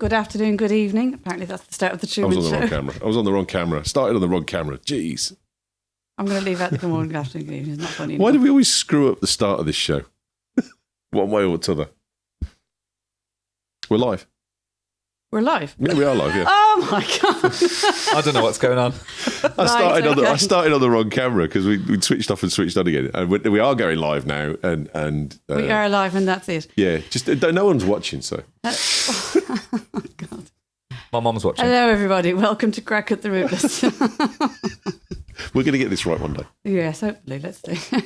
good afternoon, good evening. Apparently that's the start of the Truman Show. I was on the wrong camera. Started on the wrong camera. Jeez. I'm going to leave out the good morning, good afternoon, good evening. It's not funny Why enough. do we always screw up the start of this show? One way or t'other. We're live. We're live? Yeah, we are live, yeah. Oh my God. I don't know what's going on. I started on the wrong camera because we switched off and switched on again. And we are going live now. And We are live and that's it. Yeah, just no one's watching, so. Oh God. My mum's watching. Hello everybody, welcome to Craic at the Rootless. We're going to get this right one day. Yes, hopefully, let's see.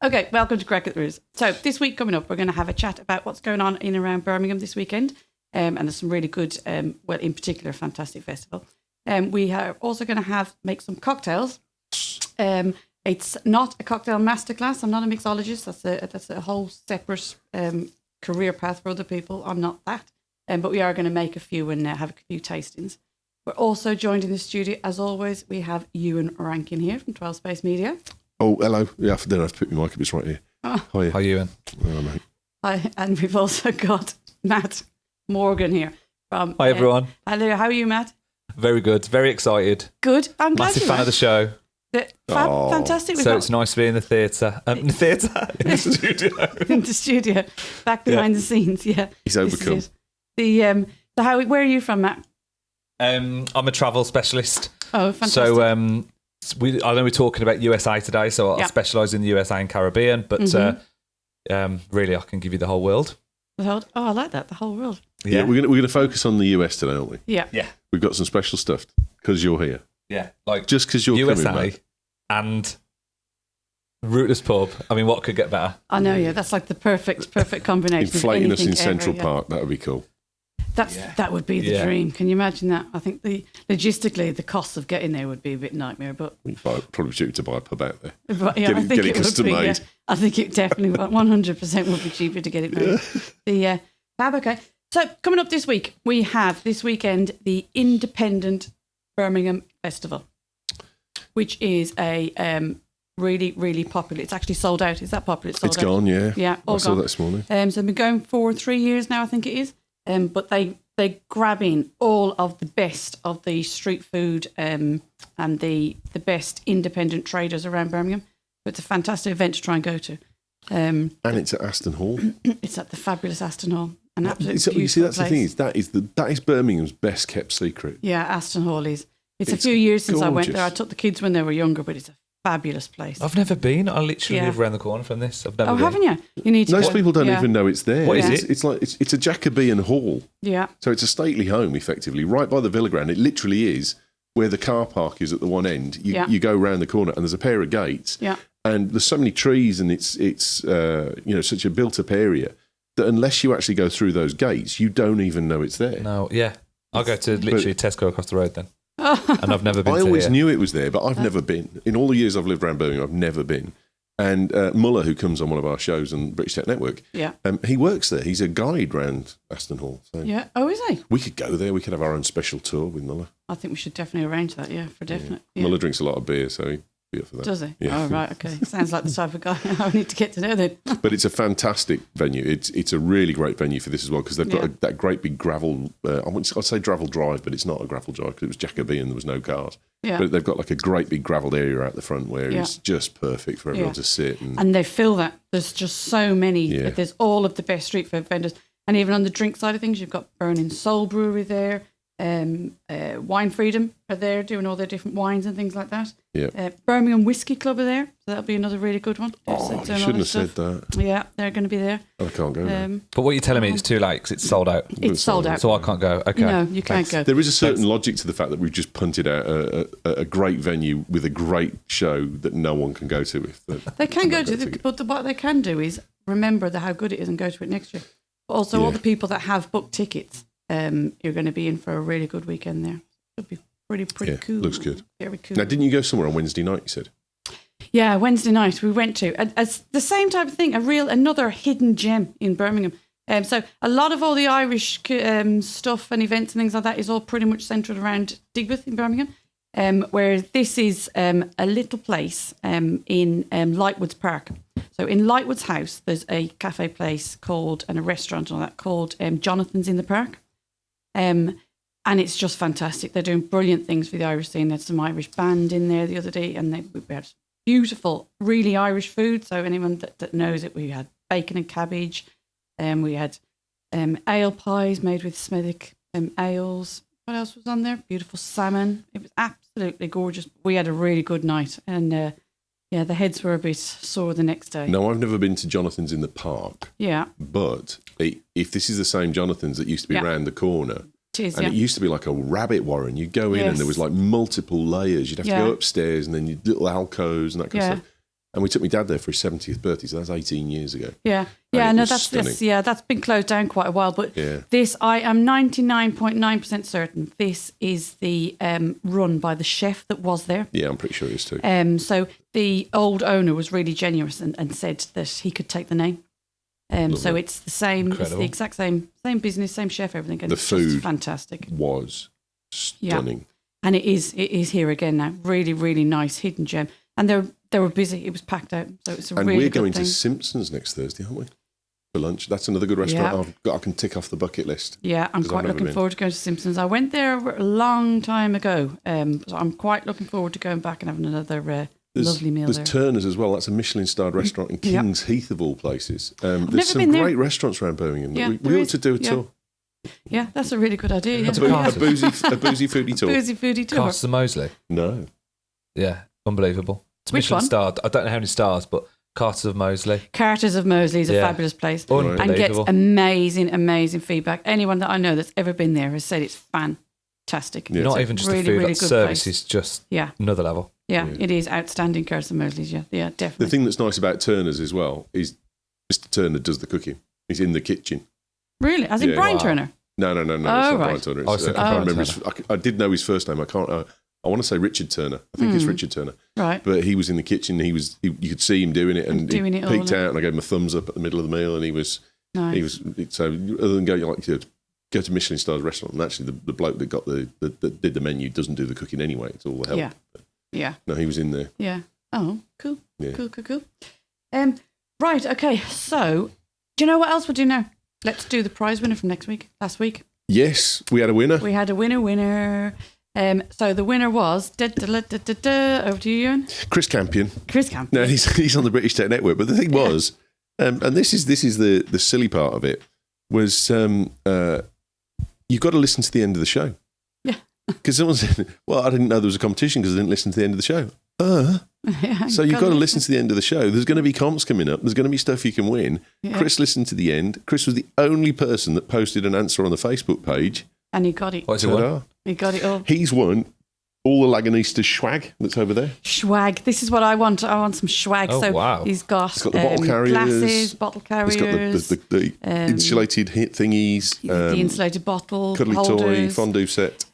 Okay, welcome to Craic at the Rootless. So this week coming up, we're going to have a chat about what's going on in and around Birmingham this weekend. And there's some really good, well, in particular, fantastic festival. We are also going to make some cocktails. It's not a cocktail masterclass. I'm not a mixologist. That's a whole separate career path for other people. I'm not that. But we are going to make a few and have a few tastings. We're also joined in the studio, as always, we have Ewan Rankin here from 12 Space Media. Oh, hello. Yeah, I don't have to put my mic up. It's right here. Oh. Hi, Hi, Ewan. Hello, mate. Hi, and we've also got Matt Morgan here. Hi, everyone. Hello, how are you, Matt? Very good. Very excited. Good. I'm glad Massive you fan are. of the show. Fantastic. So it's nice to be in the theatre. In the theatre? In the studio. In the studio, back behind the scenes, yeah. He's overcome. Where are you from, Matt? I'm a travel specialist. Oh, fantastic. So I know we're talking about USA today, so I specialise in the USA and Caribbean, but really I can give you the whole world. I like that, the whole world. Yeah, we're gonna focus on the US today, aren't we? Yeah. Yeah. We've got some special stuff because you're here. Yeah. Like Just because you're USA coming, mate. and Rootless Pub. I mean, what could get better? I know, yeah. That's like the perfect combination. Inflating us in anything Central ever, Park, that would be cool. That would be the dream. Can you imagine that? I think logistically the cost of getting there would be a bit nightmare, but We'd probably cheap to buy a pub out there. But, I think it custom made. Yeah. I think it definitely 100% would be cheaper to get it made. Fab, okay. So coming up this week, we have this weekend the Independent Birmingham Festival, which is a really, really popular. It's actually sold out. Is that popular? It's gone, yeah. Yeah, all I saw gone. that this morning. So they've been going for 3 years now, I think it is. But they grab in all of the best of the street food and the best independent traders around Birmingham. So it's a fantastic event to try and go to. And it's at Aston Hall. It's at the fabulous Aston Hall. An absolutely So, beautiful you see, that's place. the thing is that is Birmingham's best kept secret. Yeah, Aston Hall is. It's a few years since I went there. I gorgeous. took the kids when they were younger, but it's a fabulous place. I've never been. I literally Yeah. live around the corner from this. I've never Oh, been. haven't you? You need to Most go. people don't Yeah. even know it's there. What is it's, it? It's like it's a Jacobean hall. Yeah. So it's a stately home, effectively, right by the Villa Ground. It literally is where the car park is at the one end. You go round the corner and there's a pair of gates. Yeah. And there's so many trees and it's such a built-up area that unless you actually go through those gates, you don't even know it's there. No, yeah. I'll go to literally Tesco across the road then. And I've never been I to always here. knew it was there, but I've never been. In all the years I've lived around Birmingham, I've never been. And Muller, who comes on one of our shows on British Tech Network, he works there. He's a guide round Aston Hall. So Yeah. Oh, is he? we could go there. We could have our own special tour with Muller. I think we should definitely arrange that. Yeah, for definite. Yeah. Muller drinks a lot of beer, so he'd be up for that. Does he? Yeah. Oh, right. Okay. Sounds like the type of guy I need to get to know then. But it's a fantastic venue. It's a really great venue for this as well because they've got that great big gravel. I'd say gravel drive, but it's not a gravel drive because it was Jacobean. There was no cars. Yeah. But they've got like a great big gravelled area out the front where it's just perfect for everyone to sit. And they fill that. There's just so many. Yeah. There's all of the best street food vendors. And even on the drink side of things, you've got Burning Soul Brewery there. Wine Freedom are there doing all their different wines and things like that. Yeah. Birmingham Whiskey Club are there. So that'll be another really good one. oh, you shouldn't have said that. Yeah, they're going to be there. I can't go there. But what you're telling me, it's too late because it's sold out. It's sold out. So I can't go. Okay. No, you can't go. There is a certain logic to the fact that we've just punted out a great venue with a great show that no one can go to. They can go to it, but what they can do is remember how good it is and go to it next year. But also all the people that have booked tickets, you're going to be in for a really good weekend there. It'll be pretty cool. Looks good. Very cool. Now, didn't you go somewhere on Wednesday night, you said? Yeah, Wednesday night we went to. It's the same type of thing, another hidden gem in Birmingham. So a lot of all the Irish stuff and events and things like that is all pretty much centred around Digbeth in Birmingham. Where this is a little place in Lightwoods Park. So in Lightwoods House, there's a cafe place and a restaurant and all that called Jonathan's in the Park. And it's just fantastic. They're doing brilliant things for the Irish scene. There's some Irish band in there the other day, and we had beautiful, really Irish food. So anyone that knows it, we had bacon and cabbage. We had ale pies made with Smethwick ales. What else was on there? Beautiful salmon. It was absolutely gorgeous. We had a really good night, and the heads were a bit sore the next day. No, I've never been to Jonathan's in the park. Yeah. But if this is the same Jonathan's that used to be round the corner, it used to be like a rabbit warren. You'd go in and there was like multiple layers. You'd have to go upstairs and then you'd little alcoves and that kind of stuff. And we took my dad there for his 70th birthday, so that's 18 years ago. Yeah, that's been closed down quite a while. But this, I am 99.9% certain this is the run by the chef that was there. Yeah, I'm pretty sure it is too. So the old owner was really generous and said that he could take the name. So it's the same, it's the exact same business, same chef, everything. And the food just fantastic was stunning. Yeah. And it is here again now. Really, really nice hidden gem. And they were busy. It was packed out. So it's a really good thing. And we're going to Simpsons next Thursday, aren't we? For lunch. That's another good restaurant I can tick off the bucket list. Yeah, I'm quite looking forward to going to Simpsons. I went there a long time ago. So I'm quite looking forward to going back and having another lovely meal there. There's Turner's as well. That's a Michelin-starred restaurant in Kings Heath, of all places. There's some great restaurants around Birmingham. Yeah, we ought to do a tour. Yeah, that's a really good idea. Yeah. A boozy foodie tour. Boozy foodie tour. Castles of Moseley? No. Yeah, unbelievable. It's Which Michelin one? starred. I don't know how many stars, but Castles of Moseley. Carters of Moseley is a fabulous place and gets amazing feedback. Anyone that I know that's ever been there has said it's fantastic. Yeah. Not even just the food, like service is just another level. Yeah, it is outstanding, Carters of Moseley's, yeah, definitely. The thing that's nice about Turner's as well is Mr. Turner does the cooking. He's in the kitchen. Really? As in Brian Turner? No. It's not Brian Turner. I remember I did know his first name. I want to say Richard Turner. I think it's Richard Turner. Right. But he was in the kitchen. You could see him doing it, and he peeked out, and I gave him a thumbs up at the middle of the meal, and he was nice. So other than go to Michelin stars restaurant, and actually the bloke that did the menu doesn't do the cooking anyway. It's all the help. Yeah. No, he was in there. Yeah. Oh, cool. Yeah. Cool. Right. Okay. So, do you know what else we'll do now? Let's do the prize winner from last week. Yes, we had a winner. We had a winner. So the winner was over to you, Ewan. Chris Campion. No, he's on the British Tech Network. But the thing was, and this is the silly part of it, was you've got to listen to the end of the show. Yeah. Because someone said, "Well, I didn't know there was a competition because I didn't listen to the end of the show." So you've got to listen to the end of the show. There's going to be comps coming up. There's going to be stuff you can win. Yeah. Chris listened to the end. Chris was the only person that posted an answer on the Facebook page. And he got it. What's it won? He got it all. He's won all the Lagunitas swag that's over there. Swag. This is what I want. I want some swag. Oh, so wow. He's got the bottle carriers. Glasses, bottle carriers. He's got the insulated thingies. The insulated bottle cuddly holders. Toy, fondue set.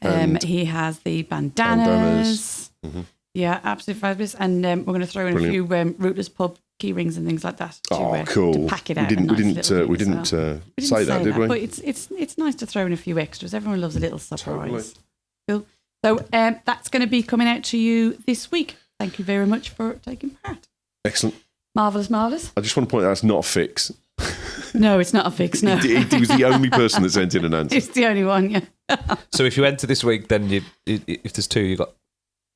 He has the bandanas. Mm-hmm. Yeah, absolutely fabulous. And we're going to throw in a few Rootless Pub key rings and things like that. Cool. To pack it out. We didn't say that, did we? But it's nice to throw in a few extras. Everyone loves a little surprise. Totally. Cool. So that's going to be coming out to you this week. Thank you very much for taking part. Excellent. Marvellous. I just want to point out it's not a fix. No, it's not a fix, no. he was the only person that sent in an answer. It's the only one, yeah. So if you enter this week, then if there's two, you got.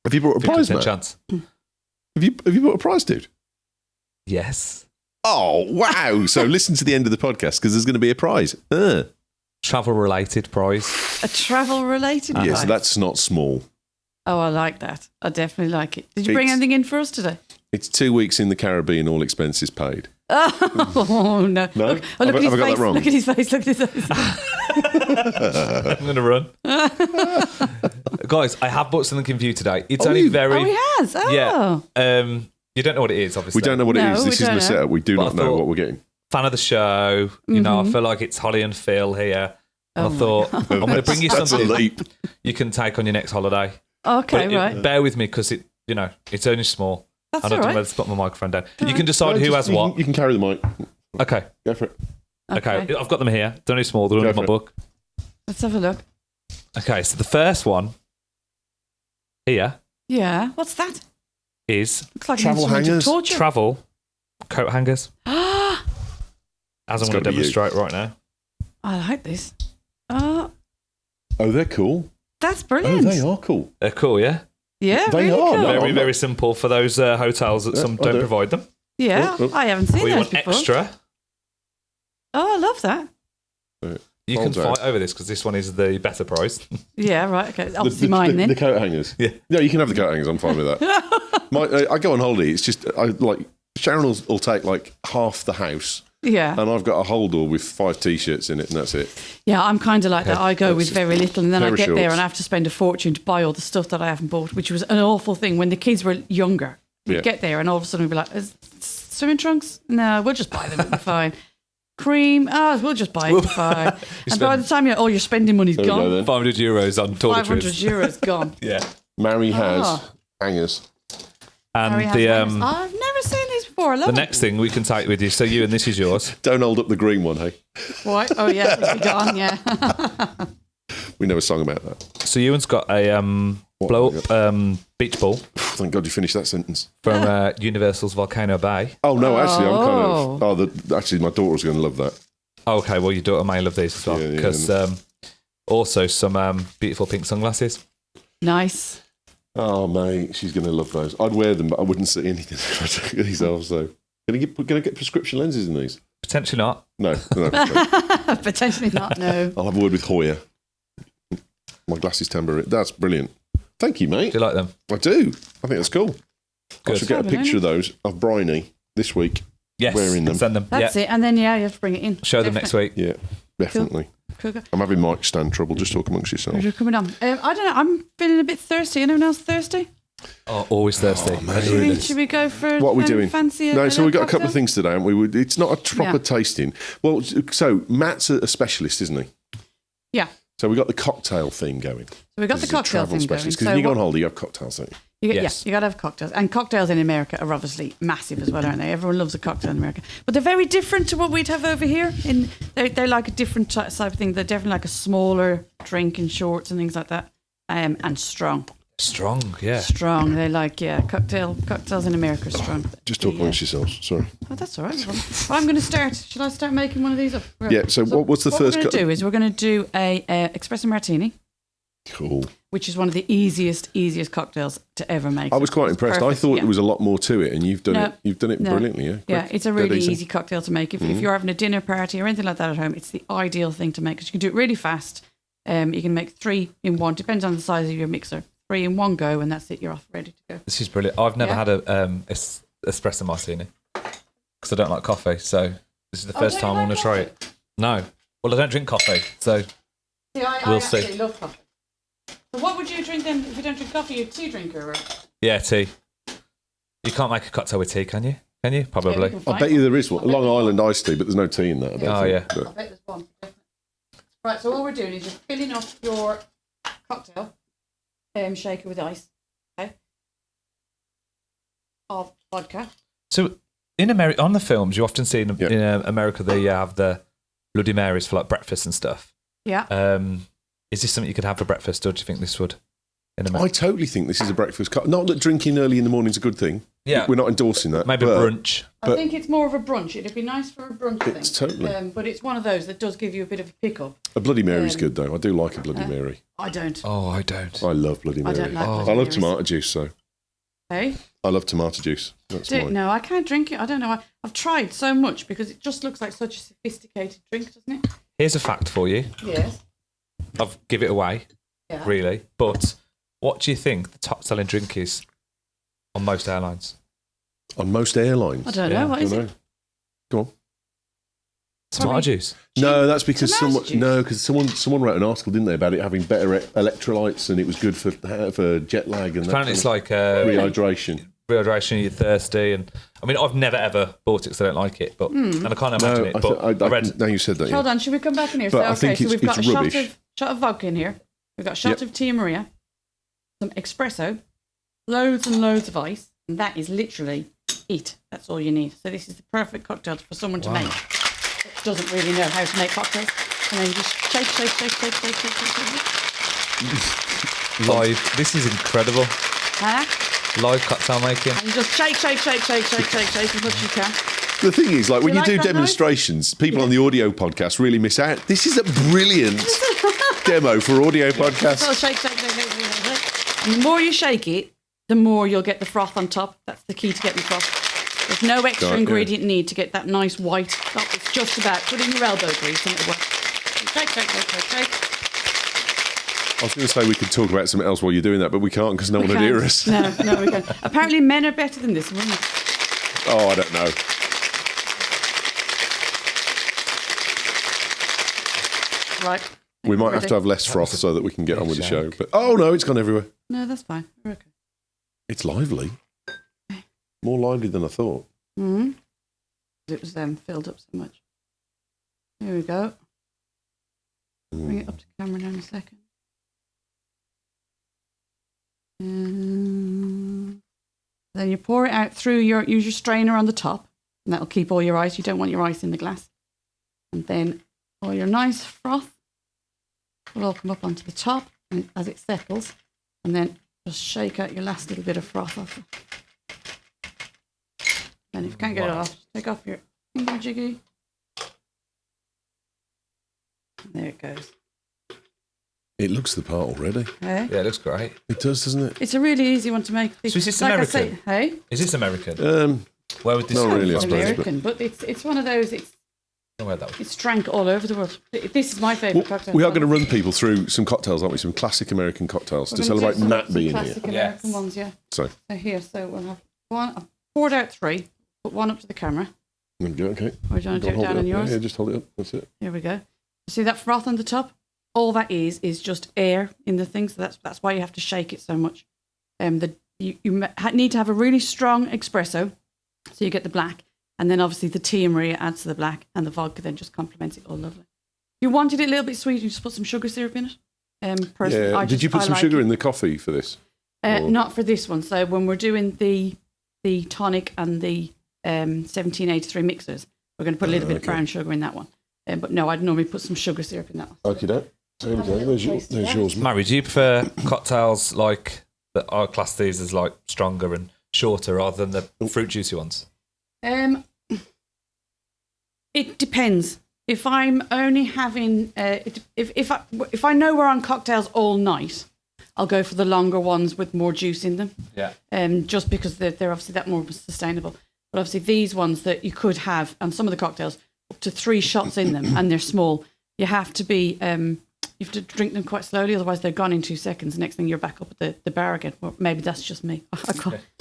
Have you brought a prize, Matt? Chance. Have you brought a prize, dude? Yes. Oh, wow. So listen to the end of the podcast because there's going to be a prize. Travel-related prize. A travel-related prize? Yeah, so that's not small. Oh, I like that. I definitely like it. Did you bring anything in for us today? It's 2 weeks in the Caribbean, all expenses paid. Oh, no. No? Look at his face. That wrong? Look at his face. Look at his face. I'm going to run. Guys, I have bought something for you today. It's only very... Oh, he has? Oh. Yeah. You don't know what it is, obviously. We don't know what it is. This isn't a setup. We do not know what we're getting. Fan of the show. You know, I feel like it's Holly and Phil here. And I thought, I'm going to bring you something you can take on your next holiday. Okay, right. Bear with me because it's only small. That's I don't all know right. whether to put my microphone down. You can decide who has what. You can carry the mic. Okay. Go for it. Okay. I've got them here. They're only small. They're under my book. Let's have a look. Okay, so the first one here Yeah. What's that? looks like travel hangers. Travel coat hangers. As I'm going to demonstrate right now. I like this. Oh, Oh, they're cool. That's Oh, brilliant. they are cool. They're cool, yeah? Yeah, They really are. cool. No, Very, very simple for those hotels that some don't provide them. Yeah, I haven't seen Or you those want before. extra, Oh, I love that. you can Folds out. fight over this because this one is the better price. Yeah, right. Okay, obviously mine then. The coat hangers. Yeah. No, you can have the coat hangers. I'm fine with that. I go on holiday. It's just Sharon will take like half the house, Yeah, and I've got a holdall with 5 t-shirts in it, and that's it. yeah. I'm kind of like that. I go with very little, and then I Pair of get there shorts. and I have to spend a fortune to buy all the stuff that I haven't bought, which was an awful thing when the kids were younger. We'd Yeah. get there and all of a sudden we'd be like, swimming trunks? No, we'll just buy them. It'll be fine. Cream? Oh, we'll just buy it. It'll be fine. And by the time all your spending money's There we go gone. then. 500 euros on toiletries. €500 gone. Yeah. Mary has Oh. hangers. And Harry has the manners. I've never seen these before. I love the it. next thing we can take with you. So you and this is yours. Don't hold up the green one, hey? Why? Oh, yeah, it'll be gone, yeah. We never sung about that. So Ewan's got a blow up beach ball Thank God you finished that sentence. from Universal's Volcano Bay. Oh no, actually, I'm Oh. kind of. Actually, my daughter's going to love that. Okay, well, your daughter may love these as well Yeah, yeah, because also some beautiful pink sunglasses. Nice. Oh mate, she's going to love those. I'd wear them, but I wouldn't see anything if I took these off. So, going to get prescription lenses in these? Potentially not. No. Potentially not, no. I'll have a word with Hoya. My glasses tambourine. That's brilliant. Thank you, mate. Do you like them? I do. I think that's cool. I Good. should get a picture of those of Bryony this week. Yes. Wearing them. Send them. That's yeah. it. And then, you have to bring it in. Show them next week. Yeah, definitely. Cool. I'm having mic stand trouble. Just talk amongst yourselves. You're coming on. I don't know. I'm feeling a bit thirsty. Anyone else thirsty? Oh, always thirsty. Should we go for What are we doing? fancy? No, so we've got a couple cocktail? of things today, haven't we? It's not a proper Yeah. tasting. Well, so Matt's a specialist, isn't he? Yeah. So we've got the cocktail thing going. So we got the He's a cocktail travel thing going. specialist. Because So when you go what- on holiday, you have cocktails, don't you? Yes. Yeah, you got to have cocktails. And cocktails in America are obviously massive as well, aren't they? Everyone loves a cocktail in America. But they're very different to what we'd have over here. They're like a different type of thing. They're definitely like a smaller drink in shorts and things like that. And strong. Strong, yeah. Strong. They like, cocktails in America are strong. Just talk amongst yourselves. Sorry. Oh, that's all right. Well, I'm going to start. Should I start making one of these up? Right. Yeah, so what's the what first we're going to do is we're going to do a espresso martini, Cool. which is one of the easiest cocktails to ever make. I was quite impressed. I Perfect, thought yeah. there was a lot more to it, and you've done No. it. You've done it No. brilliantly. Yeah. Yeah, Quick, it's a dead really easy cocktail to make. If you're having a dinner party or anything like that at home, it's the ideal thing to make because you can do it really fast. You can make 3 in 1, depends on the size of your mixer. 3 in 1 go, and that's it. You're off, ready to go. This is brilliant. I've never Yeah. had a espresso martini because I don't like coffee. So this is the first don't time you I'm going like to try it. No. Well, I don't drink coffee. So See, I We'll actually see. love coffee. So what would you drink then if you don't drink coffee? You're a tea drinker, or yeah, tea. You can't make a cocktail with tea, can you? Can you? Probably. I bet you there is one. Long Island iced tea, but there's no tea in that. I don't Oh, think. yeah. But- I bet there's one. Definitely. Right, so what we're doing is you're filling up your cocktail shaker with ice, okay, of vodka. So in America, on the films, you often see in Yeah. America they have the Bloody Marys for like breakfast and stuff. Yeah. Is this something you could have for breakfast, or do you think this would? In I America? totally think this is a breakfast cup. Not that drinking early in the morning is a good thing. Yeah. We're not endorsing that. Maybe but brunch. I think it's more of a brunch. It'd be nice for a brunch thing. It's totally. But it's one of those that does give you a bit of a pickup. A Bloody Mary's Um, good, though. I do like a Bloody Mary. I don't. Oh, I don't. I love Bloody I Mary. don't like Bloody I love Marys. tomato juice, so. Hey? I love tomato juice. That's mine. No, I can't drink it. I don't know. I've tried so much because it just looks like such a sophisticated drink, doesn't it? Here's a fact for you. Yes. I'll give it away, Yeah. really. But what do you think the top selling drink is on most airlines? On most airlines. I don't Yeah, know. What is I it? don't know. Go on. Tomato Probably- juice. No, that's because Tomato juice? someone wrote an article, didn't they, about it having better electrolytes and it was good for jet lag and Apparently, it's that like rehydration. rehydration. You're thirsty, and I mean, I've never ever bought it because I don't like it, but and I can't imagine No, it. But I read now you said that. Hold Yeah. on, should we come back in here? But I So, think so it's- we've got it's a rubbish. shot of vodka in here. We've got a shot Yep. of Tia Maria, some espresso, loads and loads of ice, and that is literally it. That's all you need. So this is the perfect cocktail for someone to make that doesn't really know how to make cocktails. And then you just shake. live. This is incredible. Huh? Live cocktail making. And you just shake as much as you can. The thing is, like when You you like do that noise? demonstrations, people on the audio podcast really miss out. This is a brilliant. demo for audio podcasts. So shake. And the more you shake it, the more you'll get the froth on top. That's the key to getting froth. There's no extra ingredient need to get that nice white top. It's just about put in your elbow grease and it'll work. Shake. I was going to say we could talk about something else while you're doing that, but we can't because no one would hear us. No, we can't. Apparently men are better than this, wouldn't they? Oh, I don't know. Right. We might have to have less froth so that we can get on with the show. But no, it's gone everywhere. No, that's fine. We're okay. It's lively. More lively than I thought. Mm-hmm. It was filled up so much. Here we go. Bring it up to camera now in a second. Then you pour it out through use your strainer on the top, and that'll keep all your ice. You don't want your ice in the glass. And then all your nice froth will all come up onto the top and as it settles, and then just shake out your last little bit of froth off. And if you can't get it off, just take off your finger jiggy. And there it goes. It looks the part already. Hey? Yeah, it looks great. It does, doesn't it? It's a really easy one to make. So is this like American? I say, hey? Is this American? Where would this not come really, I from? suppose. American, but it's one of those. I don't know where that was. It's drank all over the world. This is my favourite cocktail. We are going to run people through some cocktails, aren't we? Some classic American cocktails to celebrate Nat being here. Classic American ones, yeah. So Here, so we'll have one. I've poured out 3. Put one up to the camera. okay. Or do you want to do it down on yours? Yeah, just hold it up. That's it. Here we go. See that froth on the top? All that is just air in the thing. So that's why you have to shake it so much. You need to have a really strong espresso, so you get the black, and then obviously the Tia Maria adds to the black, and the vodka then just complements it all lovely. If you wanted it a little bit sweet, you just put some sugar syrup in it. Did you put some sugar in the coffee for this? Not for this one. So when we're doing the tonic and the 1783 mixers, we're going to put a little bit of brown sugar in that one. But no, I'd normally put some sugar syrup in that one. Okay, that. There we go. There's yours. Mary, do you prefer cocktails like that are classed these as like stronger and shorter rather than the fruit juicy ones? It depends. If I'm only having if I know we're on cocktails all night, I'll go for the longer ones with more juice in them. Yeah. Just because they're obviously that more sustainable. But obviously these ones that you could have, and some of the cocktails up to 3 shots in them, and they're small. You have to be you have to drink them quite slowly, otherwise they're gone in 2 seconds. Next thing you're back up at the bar again. Well, maybe that's just me.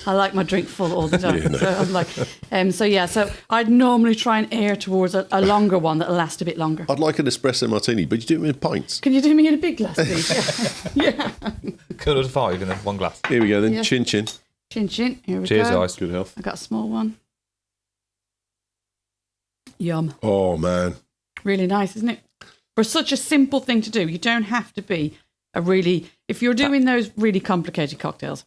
I like my drink full all the time. So I'm like, so I'd normally try and err towards a longer one that'll last a bit longer. I'd like an espresso martini, but you do it in pints. Can you do me in a big glass, please? Yeah. Could have 5 in one glass. Here we go then. Yeah. Chin. Chin. Here we Cheers, go. guys. Good health. I got a small one. Yum. Oh man. Really nice, isn't it? For such a simple thing to do, you don't have to be if you're doing those really complicated cocktails.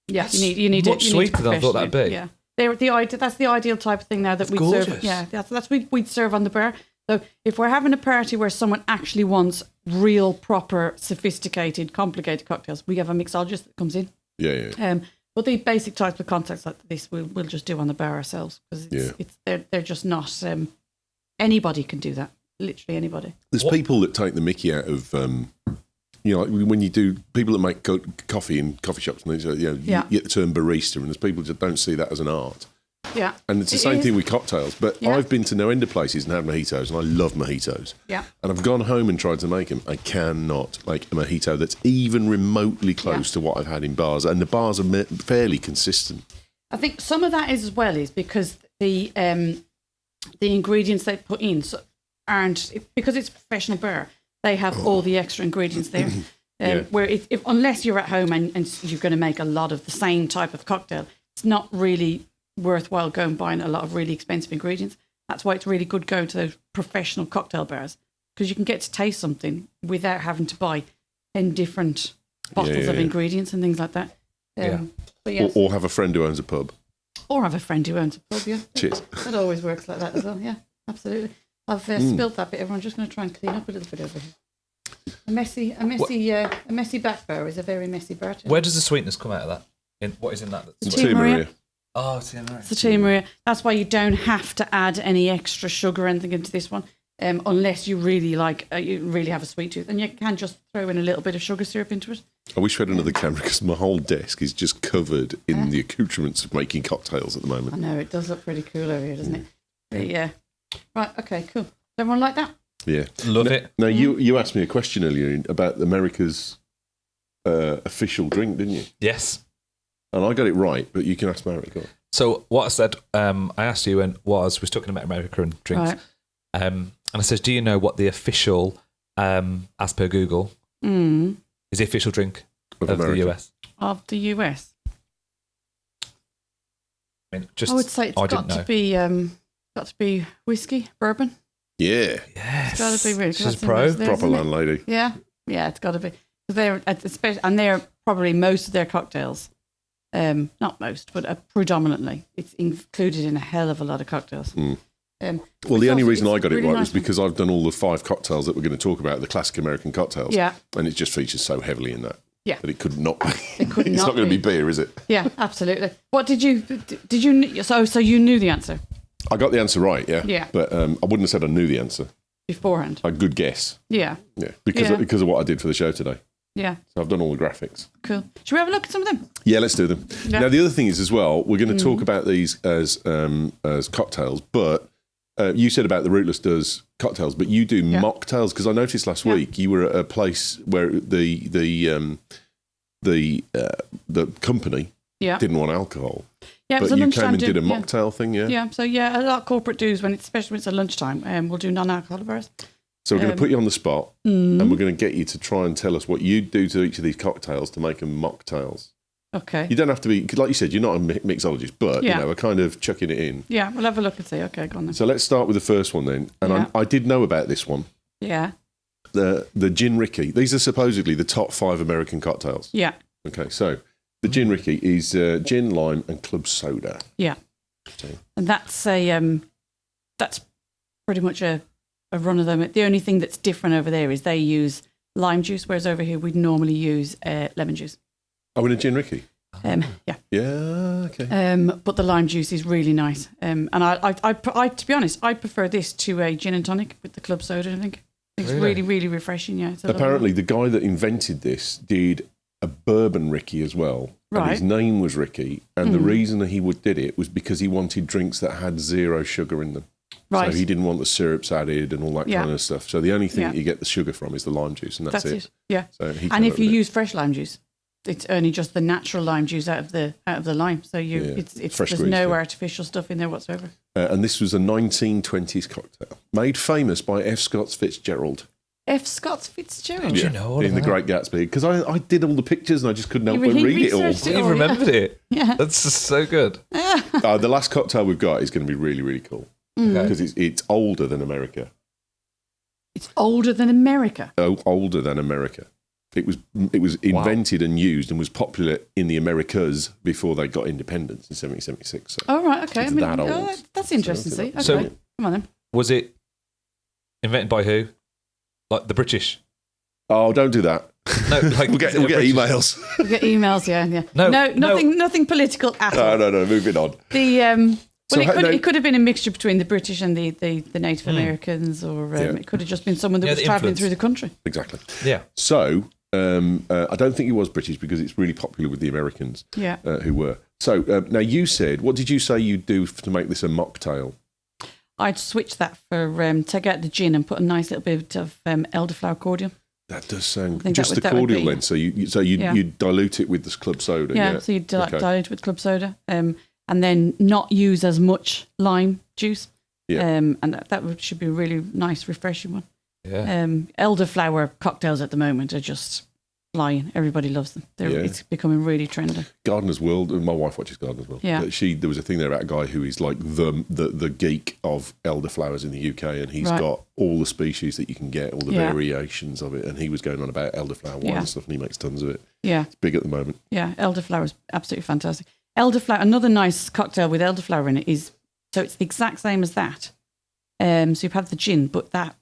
Yeah, you need much sweeter than I thought that'd be. Yeah, that's the ideal type of thing now that we'd serve. Yeah, that's what we'd serve on the bar. So if we're having a party where someone actually wants real, proper, sophisticated, complicated cocktails, we have a mixologist that comes in. Yeah. But the basic types of cocktails like this, we'll just do on the bar ourselves because they're just not. Anybody can do that. Literally anybody. There's people that take the mickey out of, like when you do, people that make coffee in coffee shops, and you get the term barista, and there's people that don't see that as an art. Yeah. And it's the same thing with cocktails. But I've been to no end of places and had mojitos, and I love mojitos. Yeah. And I've gone home and tried to make them. I cannot make a mojito that's even remotely close to what I've had in bars, and the bars are fairly consistent. I think some of that is because the ingredients they put in aren't, because it's a professional bar, they have all the extra ingredients there. Where unless you're at home and you're going to make a lot of the same type of cocktail, it's not really worthwhile going buying a lot of really expensive ingredients. That's why it's really good going to those professional cocktail bars, because you can get to taste something without having to buy 10 different bottles of ingredients and things like that. But yes. Or have a friend who owns a pub. Or have a friend who owns a pub, yeah. Cheers. That always works like that as well, yeah, absolutely. I've spilled that bit. Everyone's just going to try and clean up a little bit over here. A messy back bar is a very messy bar. Where does the sweetness come out of that? What is in that? Tia Maria. Oh, Tia Maria. It's the Tia Maria. That's why you don't have to add any extra sugar or anything into this one. unless you really you really have a sweet tooth, and you can just throw in a little bit of sugar syrup into it. I wish we had another camera because my whole desk is just covered in the accoutrements of making cocktails at the moment. I know, it does look pretty cool over here, doesn't it? But yeah. Right, okay, cool. Does everyone like that? Yeah. Love it. Now, you asked me a question earlier about America's official drink, didn't you? Yes. And I got it right, but you can ask Mary. Go on. So what I said, I asked you and was talking about America and drinks. Right. And I says, do you know what the official, as per Google, is the official drink of the US? Of the US? I mean, just, I would say it's got to be whiskey, bourbon. Yeah. Yes. It's got to be really. She's pro. Proper landlady. Yeah, it's got to be. They're probably most of their cocktails. Not most, but predominantly, it's included in a hell of a lot of cocktails. Well, the only reason I got it right was because I've done all the 5 cocktails that we're going to talk about, the classic American cocktails. Yeah. And it just features so heavily in that. Yeah. That it could not be. It could it's not not going to be be beer, is it? Yeah, absolutely. What did you so you knew the answer I got the answer right, yeah. Yeah. But I wouldn't have said I knew the answer. beforehand? A good guess. Yeah. Yeah. Because of what I did for the show today. Yeah. So I've done all the graphics. Cool. Should we have a look at some of them? Yeah, let's do them. Yeah. Now, the other thing is as well, we're going to talk about these as cocktails, but you said about the Rootless does cocktails, but you do mocktails, because I noticed last week you were at a place where the company didn't want alcohol. Yeah, but you came and did a mocktail thing, yeah? Yeah, so a lot of corporate do's, especially when it's at lunchtime, we'll do non-alcoholic bars. So we're going to put you on the spot, and we're going to get you to try and tell us what you do to each of these cocktails to make them mocktails. Okay. You don't have to be, like you said, you're not a mixologist, but we're kind of chucking it in. Yeah, we'll have a look and see. Okay, go on then. So let's start with the first one then. And I did know about this one. Yeah. The Gin Ricky. These are supposedly the top 5 American cocktails. Yeah. Okay, so the Gin Ricky is gin, lime, and club soda. Yeah. So. And that's pretty much a run of them. The only thing that's different over there is they use lime juice, whereas over here we'd normally use lemon juice. Oh, in a Gin Ricky? Yeah. Yeah, okay. But the lime juice is really nice. And I to be honest, I prefer this to a gin and tonic with the club soda, I think. It's really, really refreshing, yeah. Apparently, the guy that invented this did a bourbon Ricky as well. Right. And his name was Ricky. And the reason that he did it was because he wanted drinks that had 0 sugar in them. Right. So he didn't want the syrups added and all that kind of stuff. So the only thing that you get the sugar from is the lime juice, and that's it. Yeah. So and if you use fresh lime juice, it's only just the natural lime juice out of the lime. So there's no artificial stuff in there whatsoever. And this was a 1920s cocktail made famous by F. Scott Fitzgerald. F. Scott Fitzgerald? Did you know all in The Great Gatsby? Because I did all the pictures and I just couldn't help but read it all. You remembered it? Yeah. That's just so good. The last cocktail we've got is going to be really, really cool. Because it's older than America. It's older than America? Oh, older than America. It was invented and used and was popular in the Americas before they got independence in 1776. So oh, right, okay. that old. That's interesting, see. Okay, so, come on then. Was it invented by who? Like the British? Oh, don't do that. No, like we'll get emails. We'll get emails, yeah. No, nothing political at all. No, moving on. It could have been a mixture between the British and the Native Americans, or it could have just been someone that was travelling through the country. Exactly. Yeah. So I don't think he was British because it's really popular with the Americans who were. So now you said, what did you say you'd do to make this a mocktail? I'd switch that for take out the gin and put a nice little bit of elderflower cordial. That does sound just the cordial then. So you dilute it with this club soda. Yeah. So you dilute it with club soda, and then not use as much lime juice. Yeah. And that should be a really nice, refreshing one. Yeah. Elderflower cocktails at the moment are just flying. Everybody loves them. It's becoming really trendy. Gardener's World. My wife watches Gardener's World. Yeah. There was a thing there about a guy who is like the geek of elderflowers in the UK, and he's got all the species that you can get, all the variations of it, and he was going on about elderflower wine and stuff, and he makes tons of it. Yeah. It's big at the moment. Yeah, elderflower is absolutely fantastic. Elderflower, another nice cocktail with elderflower in it is, so it's the exact same as that. So you've had the gin, but that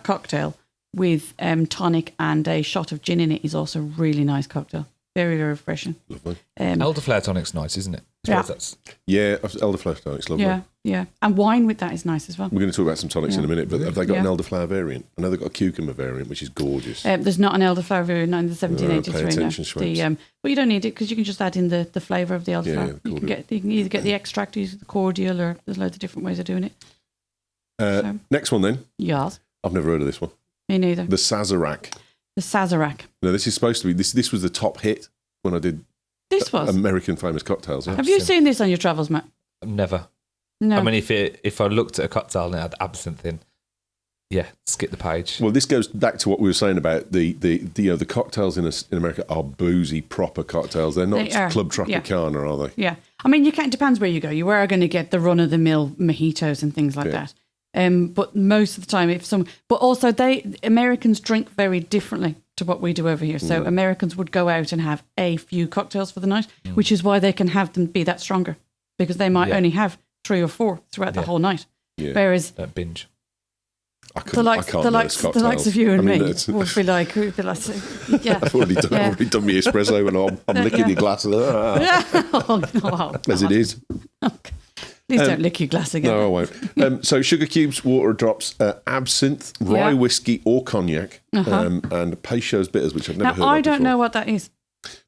cocktail with tonic and a shot of gin in it is also a really nice cocktail. Very, very refreshing. Lovely. Elderflower tonic's nice, isn't it? That's Yeah, elderflower tonic's lovely. Yeah. And wine with that is nice as well. We're going to talk about some tonics in a minute, but have they got an elderflower variant? I know they've got a cucumber variant, which is gorgeous. There's not an elderflower variant in the 1783. Pay attention, But you don't need it because you can just add in the flavour of the elderflower. You can either get the extract, use the cordial, or there's loads of different ways of doing it. Next one then. Yes. I've never heard of this one. Me neither. The Sazerac. The Sazerac. No, this is supposed to be, this was the top hit when I did American famous cocktails. Yeah. Have you seen this on your travels, Matt? Never. No. I mean, if I looked at a cocktail and it had absinthe in, skip the page. Well, this goes back to what we were saying about the cocktails in America are boozy, proper cocktails. They're not Club Tropicana, are they? Yeah. I mean, it depends where you go. You are going to get the run-of-the-mill mojitos and things like that. But most of the time, but also Americans drink very differently to what we do over here. So Americans would go out and have a few cocktails for the night, which is why they can have them be that stronger, because they might only have 3 or 4 throughout the whole night. Yeah. Whereas binge. The likes of you and me would be like, yeah. I've already done my espresso and I'm licking your glass. As it is. Okay. Please don't lick your glass again. No, I won't. So sugar cubes, water drops, absinthe, rye whiskey or cognac, and Peychaud's bitters, which I've never heard of I don't know what that is.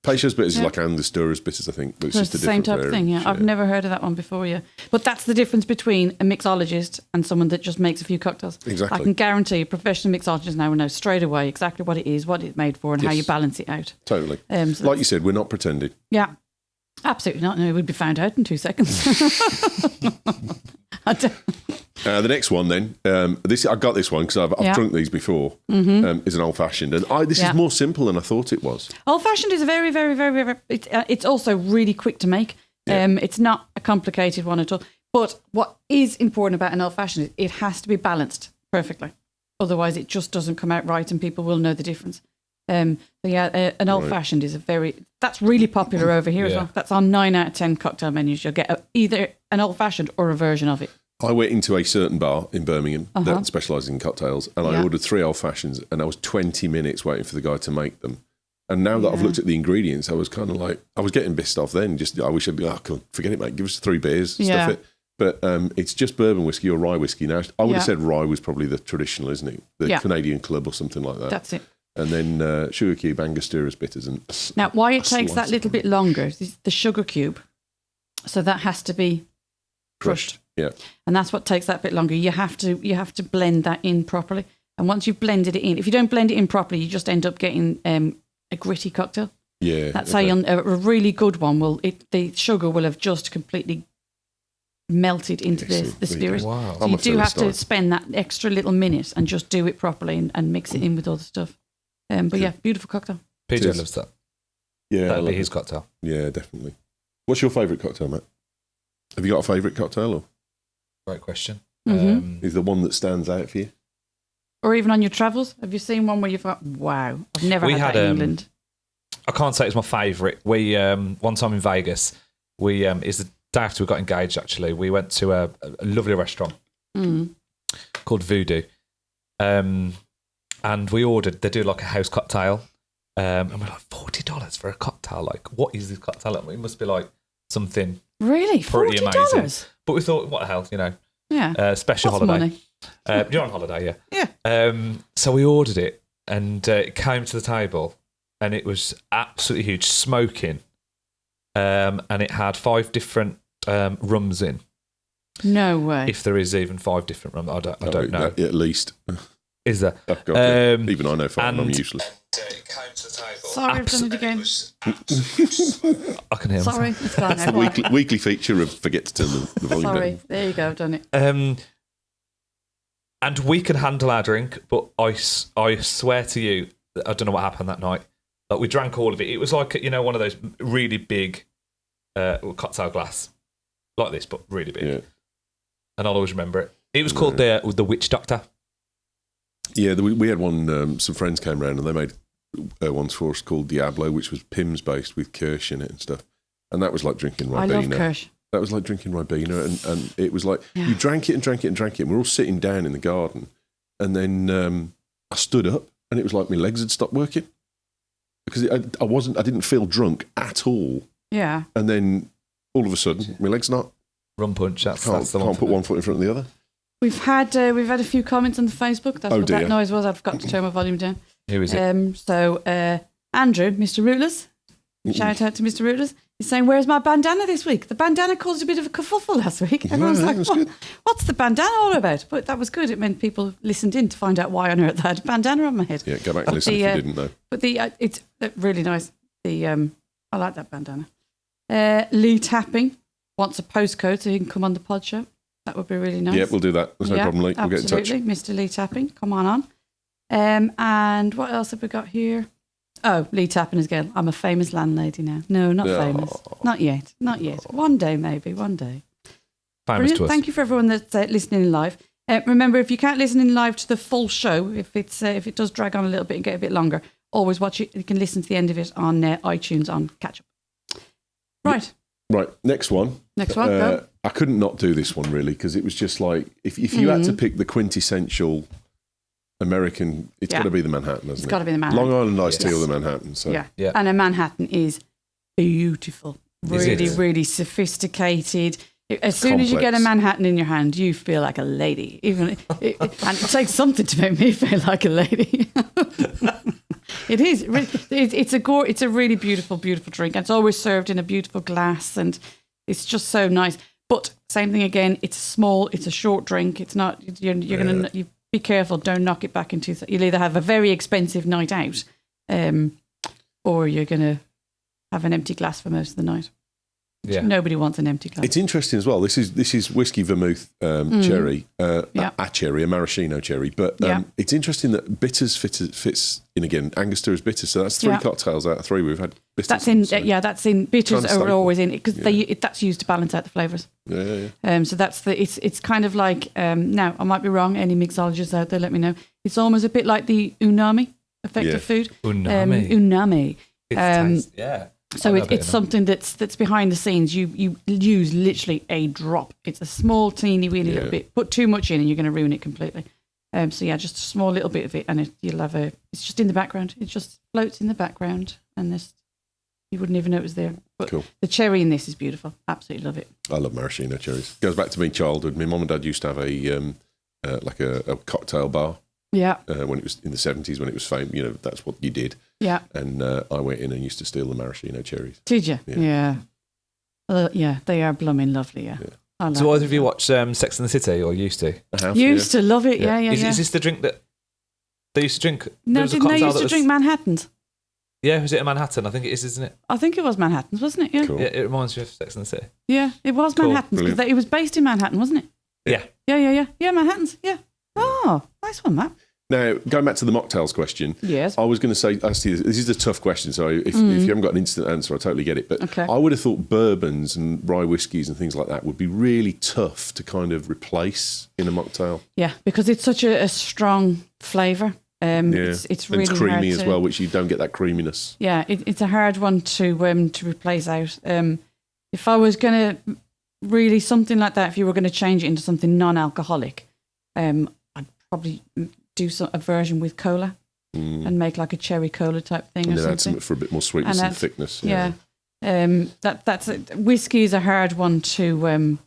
Peychaud's bitters is like Angostura bitters, I think, but it's just a different same type of thing. Yeah, I've never heard of that one before. But that's the difference between a mixologist and someone that just makes a few cocktails. Exactly. I can guarantee a professional mixologist now will know straight away exactly what it is, what it's made for, and how you balance it out. Totally. So like you said, we're not pretending. Yeah. Absolutely not. No, we'd be found out in 2 seconds. The next one, then, I got this one because I've drunk these before. Is an old fashioned, and this is more simple than I thought it was. Old fashioned is a very, very, very, very. It's also really quick to make. It's not a complicated one at all. But what is important about an old fashioned is it has to be balanced perfectly. Otherwise, it just doesn't come out right, and people will know the difference. An old fashioned is that's really popular over here as well. That's on 9 out of 10 cocktail menus. You'll get either an old fashioned or a version of it. I went into a certain bar in Birmingham that specialises in cocktails, and I ordered 3 old fashions, and I was 20 minutes waiting for the guy to make them. And now that I've looked at the ingredients, I was kind of like, I was getting pissed off then. Just I wish I'd be like, oh, forget it, mate. Give us 3 beers, stuff it. But it's just bourbon whiskey or rye whiskey now. I would have said rye was probably the traditional, isn't it? The Canadian Club or something like that. That's it. And then sugar cube, Angostura's bitters. And now, why it takes that little bit longer is the sugar cube. So that has to be crushed. Yeah. And that's what takes that bit longer. You have to blend that in properly. And once you've blended it in, if you don't blend it in properly, you just end up getting a gritty cocktail. Yeah. That's how a really good one the sugar will have just completely melted into the spirit. Wow. So you do have to spend that extra little minute and just do it properly and mix it in with all the stuff. But beautiful cocktail. PJ loves that. Yeah. That'd be his cocktail. Yeah, definitely. What's your favourite cocktail, Matt? Have you got a favourite cocktail? Or? Great question. Is there one that stands out for you? Or even on your travels? Have you seen one where you've got, wow, I've never had that in England? I can't say it's my favourite. We one time in Vegas, it's the day after we got engaged, actually. We went to a lovely restaurant called Voodoo. And we ordered, they do like a house cocktail. And we're like, $40 for a cocktail? Like, what is this cocktail? It must be like something really pretty $40? amazing. But we thought, what the hell, Yeah. Special What's holiday. Money? You're on holiday, yeah. Yeah. So we ordered it, and it came to the table, and it was absolutely huge, smoking. And it had 5 different rums in. No way. If there is even 5 different rums, I don't know. At least. Is there? Oh, God, even I know 5, and I'm useless. It came to the table. Sorry, I've done it again. I can hear Sorry, myself. it's gone now. Weekly feature of forget to turn the volume down. Sorry, there you go, I've done it. And we can handle our drink, but I swear to you, I don't know what happened that night. Like, we drank all of it. It was like, one of those really big cocktail glass, like this, but really big. Yeah. And I'll always remember it. It was called the Witch Doctor. Yeah, we had one. Some friends came around and they made ones for us called Diablo, which was Pimm's based with Kirsch in it and stuff. And that was like drinking Ribena. I love Kirsch. That was like drinking Ribena, and it was like you drank it and drank it and drank it. And we're all sitting down in the garden, and then I stood up, and it was like my legs had stopped working because I didn't feel drunk at all. Yeah. And then all of a sudden, my leg's not. Rum punch. That's the one. Can't put one foot in front of the other. We've had a few comments on the Facebook. That's what dear. that noise was. I forgot to turn my volume down. Who is it? Andrew, Mr. Rootless. Shout out to Mr. Rootless. He's saying, "Where's my bandana this week?" The bandana caused a bit of a kerfuffle last week. Everyone was like, "What's the bandana all about?" But that was good. It meant people listened in to find out why on earth I had a bandana on my head. Yeah, go back and listen if you didn't know. But it's really nice. I like that bandana. Lee Tapping wants a postcode so he can come on the pod show. That would be really nice. Yeah, we'll do that. There's no problem, Lee. We'll get in touch. Absolutely, Mr. Lee Tapping, come on. And what else have we got here? Oh, Lee Tapping again. I'm a famous landlady now. No, not famous. Not yet. One day, maybe. One day. Famous to us. Thank you for everyone that's listening in live. Remember, if you can't listen in live to the full show, if it does drag on a little bit and get a bit longer, always watch it. You can listen to the end of it on iTunes on Catch Up. Right. Next one. Go. I couldn't not do this one really because it was just like if you had to pick the quintessential American, it's got to be the Manhattan, hasn't it? It's got to be the Manhattan. Long Island iced tea or the Manhattan. So. Yeah. And a Manhattan is beautiful. Really sophisticated. As soon as you get a Manhattan in your hand, you feel like a lady. And it takes something to make me feel like a lady. It is. It's a really beautiful drink. And it's always served in a beautiful glass, and it's just so nice. But same thing again. It's a short drink. It's not. You're gonna. You be careful. Don't knock it back into. You'll either have a very expensive night out, or you're gonna have an empty glass for most of the night. Yeah. Nobody wants an empty glass. It's interesting as well. This is whiskey vermouth cherry, a cherry, a maraschino cherry. But it's interesting that bitters fits in again. Angostura is bitter, so that's 3 cocktails out of 3 we've had. Bitters that's in. Bitters are always in because that's used to balance out the flavours. Yeah. So that's it's kind of like now I might be wrong. Any mixologists out there, let me know. It's almost a bit like the umami effect of food. Umami. So it's something that's behind the scenes. You use literally a drop. It's a small, teeny, weeny little bit. Put too much in and you're going to ruin it completely. Just a small little bit of it, and you'll have it's just in the background. It just floats in the background, and you wouldn't even know it was there. But cool. The cherry in this is beautiful. Absolutely love it. I love maraschino cherries. Goes back to me childhood. My mum and dad used to have a cocktail bar. Yeah. When it was in the 70s, when it was famous, that's what you did. Yeah. And I went in and used to steal the maraschino cherries. Did you? Yeah. They are blooming lovely, yeah. So either of you watch Sex and the City, or used to? Used to love it, yeah. Is this the drink that they used to drink? No, didn't they used to drink Manhattans? Yeah, was it a Manhattan? I think it is, isn't it? I think it was Manhattans, wasn't it? Yeah. Cool. Yeah, it reminds me of Sex and the City. Yeah, it was Manhattans because it was based in Manhattan, wasn't it? Yeah. Yeah, Manhattans, yeah. Oh, nice one, Matt. Now, going back to the mocktails question, yes. I was going to say, this is a tough question, so if you haven't got an instant answer, I totally get it. But I would have thought bourbons and rye whiskies and things like that would be really tough to kind of replace in a mocktail. Yeah, because it's such a strong flavour. It's really creamy hard as well, which you don't get that creaminess. Yeah, it's a hard one to replace out. If I was going to really something like that, if you were going to change it into something non-alcoholic, I'd probably do a version with cola and make like a cherry cola type thing, and or then something. add some for a bit more sweetness and thickness. Yeah. Whiskey is a hard one to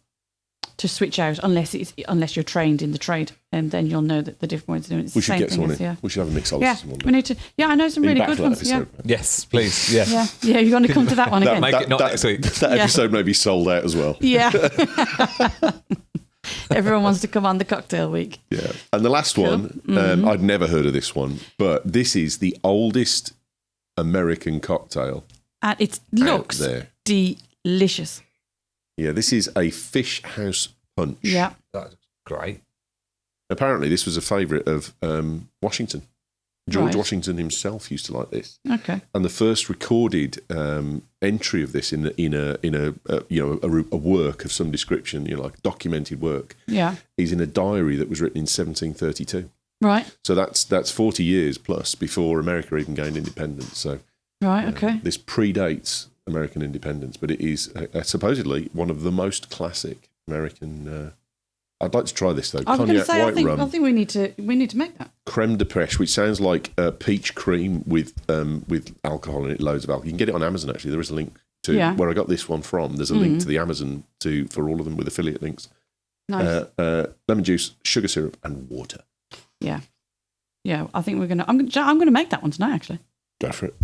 switch out unless you're trained in the trade, and then you'll know that the different ways of doing it. We should get someone in. We should have a mixologist. Yeah, we need to. Yeah, I know some really good ones. Yeah. Yes, please. Yeah. Yeah. You're going to come to that one again. Make it not next week. That episode may be sold out as well. Yeah. Everyone wants to come on the cocktail week. Yeah. And the last one, I'd never heard of this one, but this is the oldest American cocktail. And it looks delicious. Yeah, this is a Fish House Punch. Yeah. That's great. Apparently, this was a favourite of Washington. George Washington himself used to like this. Okay. And the first recorded entry of this in a work of some description, like documented work, is in a diary that was written in 1732. Right. So that's 40 years plus before America even gained independence. So this predates American independence, but it is supposedly one of the most classic American. I'd like to try this though. I was going to say, white rum. I think we need to make that. Creme de Pêche, which sounds like peach cream with alcohol in it, loads of alcohol. You can get it on Amazon actually. There is a link to where I got this one from. There's a link to the Amazon for all of them with affiliate links. Nice. Lemon juice, sugar syrup, and water. Yeah. I think I'm gonna make that one tonight. Actually, go for it.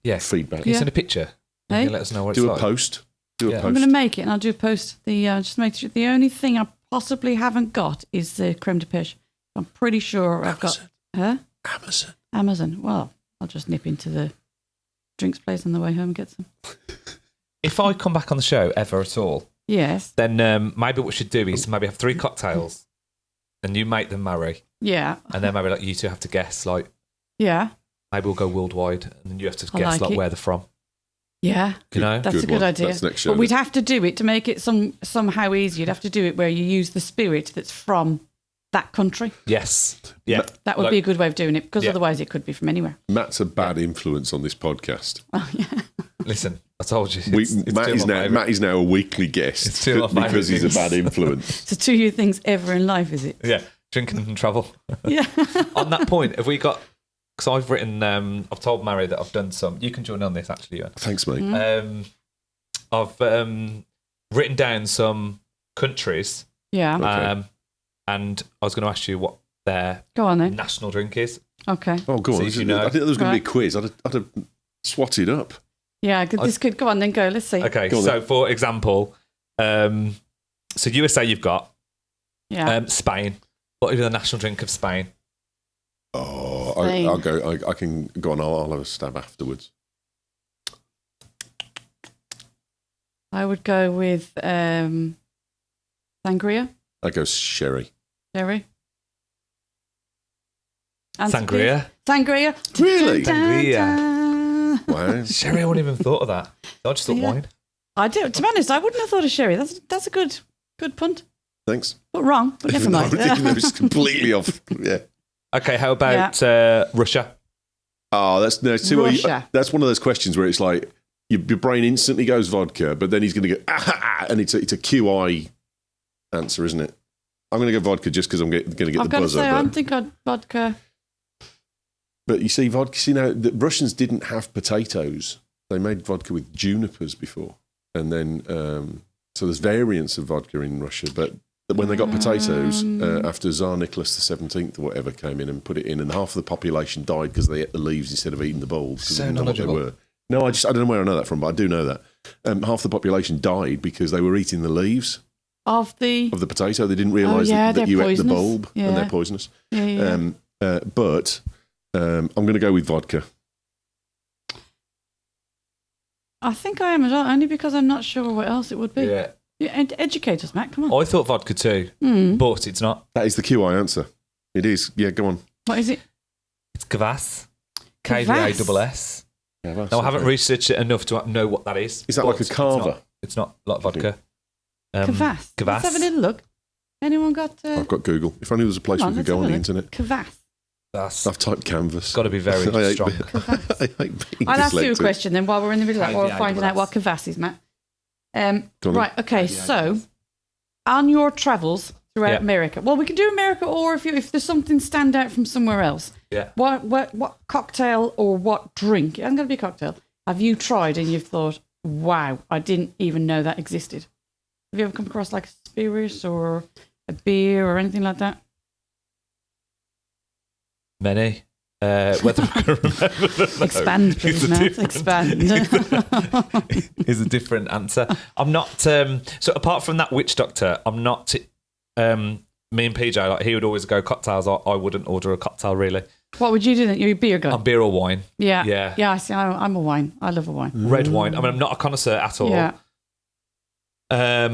Yeah, feedback. Can you send a picture? Hey? Let us know what Do it's a like. post. I'm gonna make it, and I'll do a post. Just make sure. The only thing I possibly haven't got is the creme de pêche. I'm pretty sure I've got. Huh? Amazon. Well, I'll just nip into the drinks place on the way home and get some. If I come back on the show ever at all, yes, then maybe what we should do is maybe have 3 cocktails, and you make them, Marie. Yeah. And then maybe like you two have to guess, like. Yeah. Maybe we'll go worldwide, and then you have to guess like where they're from. Yeah. You know, that's a good idea. That's next show. But we'd have to do it to make it somehow easy. You'd have to do it where you use the spirit that's from that country. Yes. Yeah. That would be a good way of doing it, because otherwise it could be from anywhere. Matt's a bad influence on this podcast. Oh, yeah. Listen, I told you. Matt is now a weekly guest because he's a bad influence. So 2 new things ever in life, is it? Yeah. Drinking and travel. Yeah. On that point, have we got... Because I've written... I've told Mary that I've done some... You can join on this, actually, Ewan. Thanks, mate. I've written down some countries. Yeah. Okay. And I was going to ask you what their national drink is. Okay. Oh, go on. I didn't know there was going to be a quiz. I'd have swatted up. Yeah, this could... Go on, then go. Let's see. Okay, so for example... so USA you've got. Yeah. Spain. What is the national drink of Spain? Oh, I'll go. I can go on. I'll have a stab afterwards. I would go with sangria. I go sherry. Sherry. Sangria. Sangria. Really? Sangria. Wow. Sherry, I wouldn't even thought of that. I just thought wine. I do. To be honest, I wouldn't have thought of sherry. That's a good punt. Thanks. But wrong. But never mind. It's completely off. Yeah. Okay, how about Russia? Oh, that's Russia. That's one of those questions where it's like your brain instantly goes vodka, but then he's going to go and it's a QI answer, isn't it? I'm going to go vodka just because I'm going to get the buzzer. I've got to say, I think I'd vodka. But you see, vodka. See now, the Russians didn't have potatoes; they made vodka with junipers before, and then so there's variants of vodka in Russia. But when they got potatoes after Tsar Nicholas XVII or whatever came in and put it in, and half of the population died because they ate the leaves instead of eating the bulbs because they didn't know what they were. No, I don't know where I know that from, but I do know that half the population died because they were eating the leaves of the potato. They didn't realise that you ate the bulb and they're poisonous. Yeah. But I'm going to go with vodka. I think I am as well, only because I'm not sure what else it would be. Yeah. Educate us, Matt. Come on. I thought vodka too, but it's not. That is the QI answer. It is. Yeah, go on. What is it? It's kvass. KVASS. Yeah, no, I haven't researched it enough to know what that is. Is that like a carver? It's not like vodka. Kvass. Let's have a little look. Anyone got... I've got Google. If I knew there was a place we could go on the internet. Kvass. I've typed canvas. Got to be very strong. I'll ask you a question then while we're in the middle of that, while we're finding out what kvass is, Matt. Right, okay, so on your travels throughout America, well, we can do America, or if there's something stand out from somewhere else. Yeah. What cocktail or what drink? I'm going to be a cocktail. Have you tried and you've thought, wow, I didn't even know that existed? Have you ever come across like a spirit or a beer or anything like that? Many. Whether I can remember them. Expand, please, Matt. Expand. Is a different answer. I'm not. So apart from that witch doctor, I'm not. Me and PJ, like he would always go cocktails. I wouldn't order a cocktail really. What would you do then? You're a beer guy. I'm beer or wine. Yeah. Yeah. Yeah. I see. I'm a wine. I love a wine. Red wine. I mean, I'm not a connoisseur at all. Yeah. I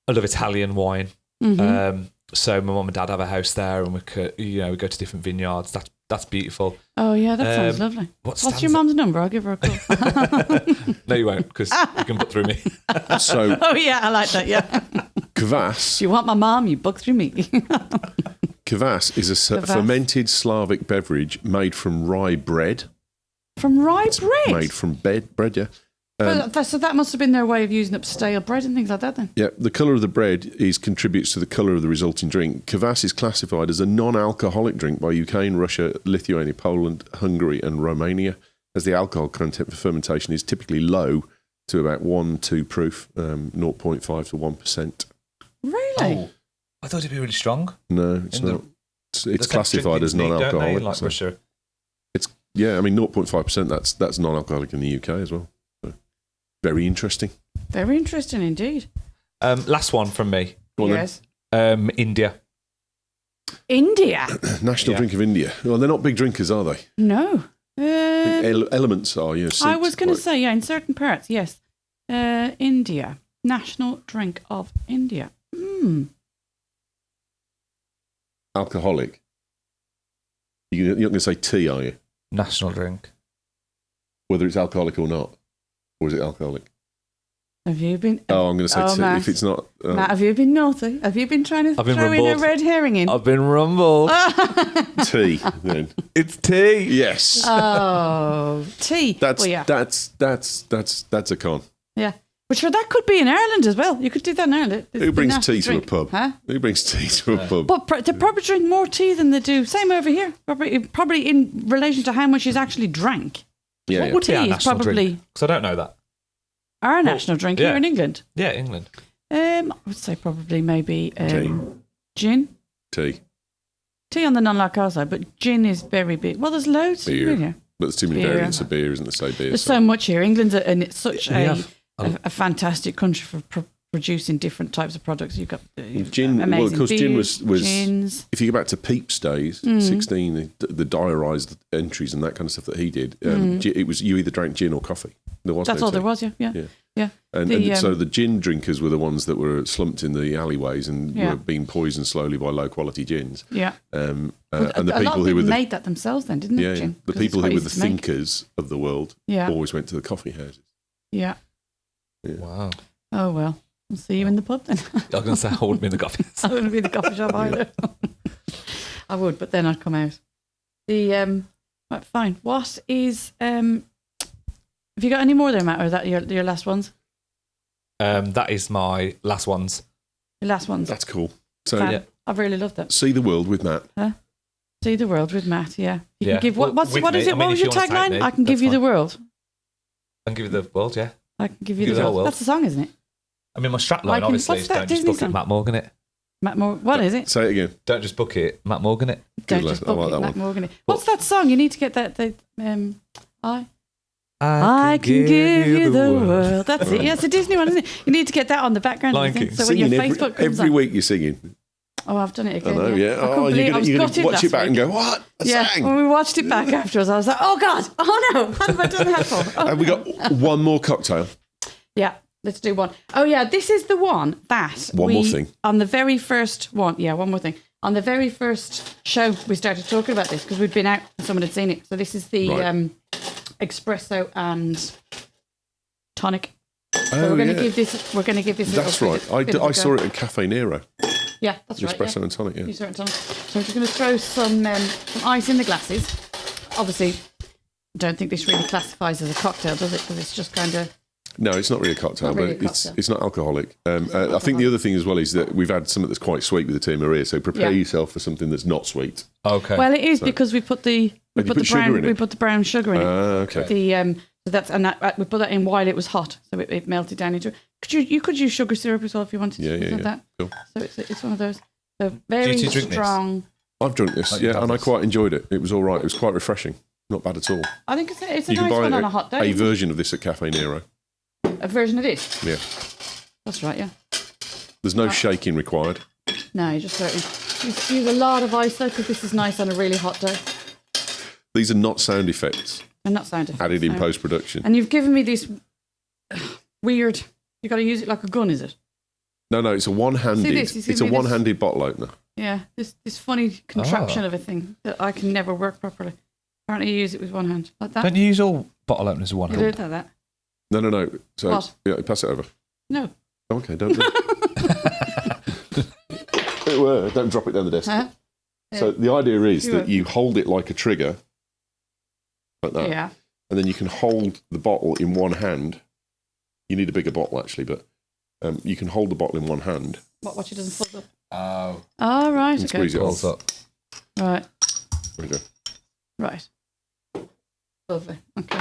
love Italian wine. Mm-hmm. So my mum and dad have a house there, and we could, we go to different vineyards. That's beautiful. Oh yeah, that sounds lovely. What's your mum's number? I'll give her a call. No, you won't, because you can book through me. So. Oh yeah, I like that. Yeah. Kvass. If you want my mum, you book through me. Kvass is a fermented Slavic beverage made from rye bread. From rye bread. Made from bread, yeah. So that must have been their way of using up stale bread and things like that then? Yeah, the colour of the bread contributes to the colour of the resulting drink. Kvass is classified as a non-alcoholic drink by Ukraine, Russia, Lithuania, Poland, Hungary and Romania, as the alcohol content for fermentation is typically low to about 1-2 proof, 0.5 to 1%. Really? Oh, I thought it'd be really strong. No, it's not. It's classified as non-alcoholic. Like Russia. Yeah, I mean 0.5%. That's non-alcoholic in the UK as well. So, very interesting. Very interesting indeed. Last one from me. Go on Yes. India. India? National drink of India. Well, they're not big drinkers, are they? No. Elements are, I was going to say, in certain parts, yes. India. National drink of India. Alcoholic. You're not going to say tea, are you? National drink. Whether it's alcoholic or not. Or is it alcoholic? Have you been... Oh, I'm going to say tea. Matt. If it's not... Matt, have you been naughty? Have you been trying to I've been throw in a rumbled. red herring in? I've been rumbled. tea, then. It's tea. Yes. Oh, tea. That's Well, yeah. that's a con. Yeah. But sure, that could be in Ireland as well. You could do that in Ireland. It's Who the brings national tea to a drink. pub? Huh? Who brings tea to a pub? But they probably drink more tea than they do. Same over here. Probably in relation to how much is actually drank. Yeah, What yeah. would be our Tea is national probably drink? Because I don't know that. our national drink yeah. here in England. Yeah, England. I would say probably maybe Tea. gin. Tea. Tea on the non-alcohol side, but gin is very big. Well, there's loads. Beer. Really. But there's too many Beer. variants of beer, isn't there? Say beer. There's so much here. England's it's such a have- fantastic country for producing different types of products. You've got Gin, amazing well, of course, gin was gins. if you go back to Pepys days, 16, the diarised entries and that kind of stuff that he did, it was you either drank gin or coffee. There was That's no all tea. there was, yeah. And so the gin drinkers were the ones that were slumped in the alleyways and Yeah. were being poisoned slowly by low quality gins. Yeah. And Well, the a lot people of who were the made that themselves then, didn't they, Jim? the 'Cause it's people quite who were easy the to make. thinkers of the world Yeah. always went to the coffee houses. Yeah. Wow. Oh, well. I'll see you in the pub then. I was going to say I wouldn't be in the coffee. I wouldn't be in the coffee shop either. I would, but then I'd come out. Right, fine. What is have you got any more there, Matt, or is that your last ones? That is my last ones. Your last ones. That's cool. So Fab. yeah. I've really loved that. see the world with Matt. See the world with Matt, yeah. You Yeah. can give Well, what with is me. it? I mean, What if was you your wanna take tagline? me, I can give that's you the fine. world. I'll give you the world, yeah. I can give you Give the you the whole world. world. That's the song, isn't it? I mean, my strapline, Like in- obviously, what's is that don't just Disney book song? it, Matt Morgan it. Matt Morgan. What is it? Say it again. Don't just book it, Matt Morgan it. Don't Good just lad. I book like it, that Matt one. Morgan. What's that song? You need to get that. I can give you the world. That's it. Yeah, it's a Disney one, isn't it? You need to get that on the background. Lion isn't it? King. So when your Singing Facebook comes every on. week you're singing. Oh, I've done it I again. know, yeah. I couldn't Oh, believe I was you're gutted going to watch last it back and week. go, what? I Yeah, sang. when we watched it back afterwards, I was like, oh, God. Oh, no. What have I done that for? Oh. And we got one more cocktail. Yeah, let's do one. Oh, yeah, this is the one that One more thing. On the very first one, yeah, one more thing. On the very first show, we started talking about this because we'd been out and someone had seen it. So this is the Right. espresso and tonic. So Oh, we're going to yeah. give this. We're going to give this. a That's little right. bit of a I saw go. it at Cafe Nero. Yeah, that's right. Espresso Yeah. and tonic, yeah. You saw it on tonic. So we're just going to throw some ice in the glasses. Obviously, I don't think this really classifies as a cocktail, does it? Because it's just kind of. No, it's not really a cocktail, Not really but a cocktail. it's not alcoholic. I think the other thing as well is that we've had something that's quite sweet with the Tia Maria, so prepare Yeah. yourself for something that's not sweet. Okay. Well, it is because we put the you put sugar in it? we put the brown sugar in it. Okay. The so that's and that, we put that in while it was hot, so it melted down into. You could use sugar syrup as well if you wanted. Yeah, to. yeah, It's not yeah. that. Cool. So it's one of those. So very two drink this? strong. I've drunk this, Like you've yeah, done and I this. quite enjoyed it. It was all right. It was quite refreshing. Not bad at all. I think it's a You can nice buy one on a hot day. a isn't it? version of this at Cafe Nero. A version of this. Yeah. That's right. Yeah. There's no shaking required. No, you just throw it in. Use a lot of ice though, because this is nice on a really hot day. These are not sound effects And not sound effects. added in no. post-production. And you've given me this weird. You got to use it like a gun, is it? No, it's a one-handed. See this? You see It's a me this? one-handed bottle opener. Yeah. This funny contraption Ah. of a thing that I can never work properly. Apparently, you use it with one hand like that. Don't you use all bottle openers with one You hand? did like that? No. So What? yeah, pass it over. No. Okay, don't. Don't drop it down the desk. Huh? So the idea is You that were- you hold it like a trigger, like that, Yeah. and then you can hold the bottle in one hand. You need a bigger bottle actually, but you can hold the bottle in one hand Watch it doesn't fuzz up. Oh. Oh, right. and Okay. squeeze it Balls off. up. Right. There we go. Right. Lovely. Okay.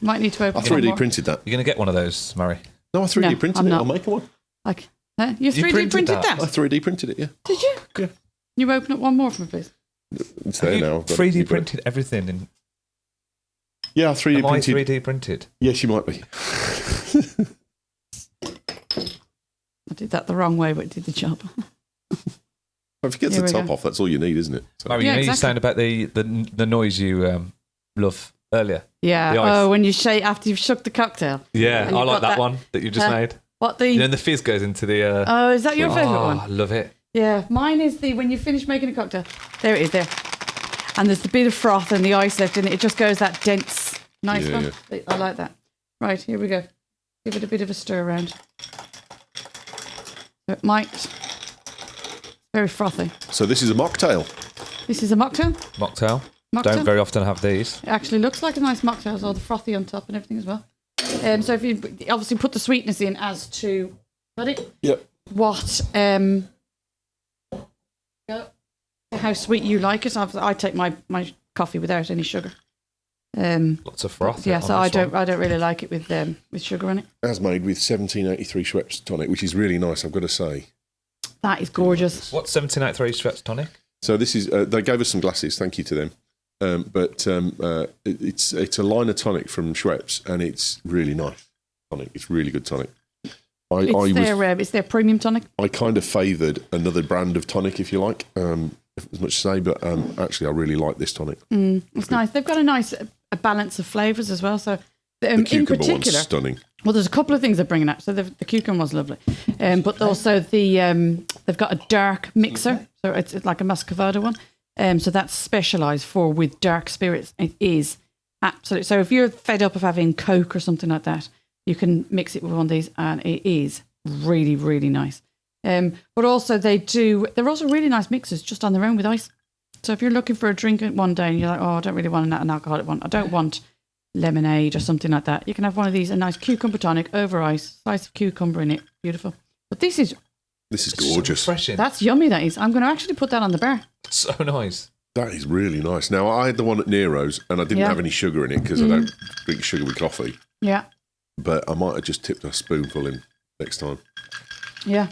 Might need to open I one 3D more. printed that. You're going to get one of those, Murray. No, I 3D printed I'm it. not. I'll make one. Like, you 3D printed that? I 3D printed it, yeah. Did you? Yeah. You open up one more for me, please. It's there now. I've got it. 3D printed everything. In, Yeah, I 3D am I printed. 3D printed? Yes, you might be. I did that the wrong way, but it did the job. If you get Here the we top go. off, that's all you need, isn't it? So, Murray, Yeah, you know exactly. you saying about the noise you love earlier? Yeah. The ice. Oh, when you shake after you've shook the cocktail. Yeah, And I you've like got that one that you just made. What the? You know, and the fizz goes into the... Oh, is that your favourite I one? love it. Yeah, mine is the when you finish making a cocktail. There it is, there. And there's the bit of froth and the ice left in it. It just goes that dense, nice Yeah, one. I like that. Right, here we go. Give it a bit of a stir around. So it might. Very frothy. so this is a mocktail. This is a mocktail. Mocktail. Mocktail. Don't very often have these. It actually looks like a nice mocktail, with all the frothy on top and everything as well. So if you obviously put the sweetness in as to Yep. what how sweet you like it. I take my coffee without any sugar. Lots of froth. Yeah, on so I this one. don't really like it with sugar in it. As made with 1783 Schweppes tonic, which is really nice, I've got to say. That is gorgeous. What's 1783 Schweppes tonic? So this is they gave us some glasses, thank you to them. It's a line of tonic from Schweppes, and it's really nice tonic. It's really good tonic. It's their premium tonic. I kind of favoured another brand of tonic, if you like, as much to say, but actually I really like this tonic. It's nice. They've got a nice a balance of flavours as well. So The in cucumber one's particular, stunning. well, there's a couple of things they're bringing up. So the cucumber was lovely, but also they've got a dark mixer. So it's like a muscovado one. So that's specialised with dark spirits. It is absolutely. So if you're fed up of having Coke or something like that, you can mix it with one of these, and it is really, really nice. But also they're also really nice mixers just on their own with ice. So if you're looking for a drink one day and you're like, oh, I don't really want an alcoholic one. I don't want lemonade or something like that. You can have one of these, a nice cucumber tonic over ice, slice of cucumber in it. Beautiful. But this is Gorgeous. So refreshing. that's yummy. That is. I'm going to actually put that on the bar. So nice. That is really nice. Now, I had the one at Nero's, and I didn't Yeah. have any sugar in it because I don't drink sugar with coffee. Yeah. But I might have just tipped a spoonful in next time. Yeah.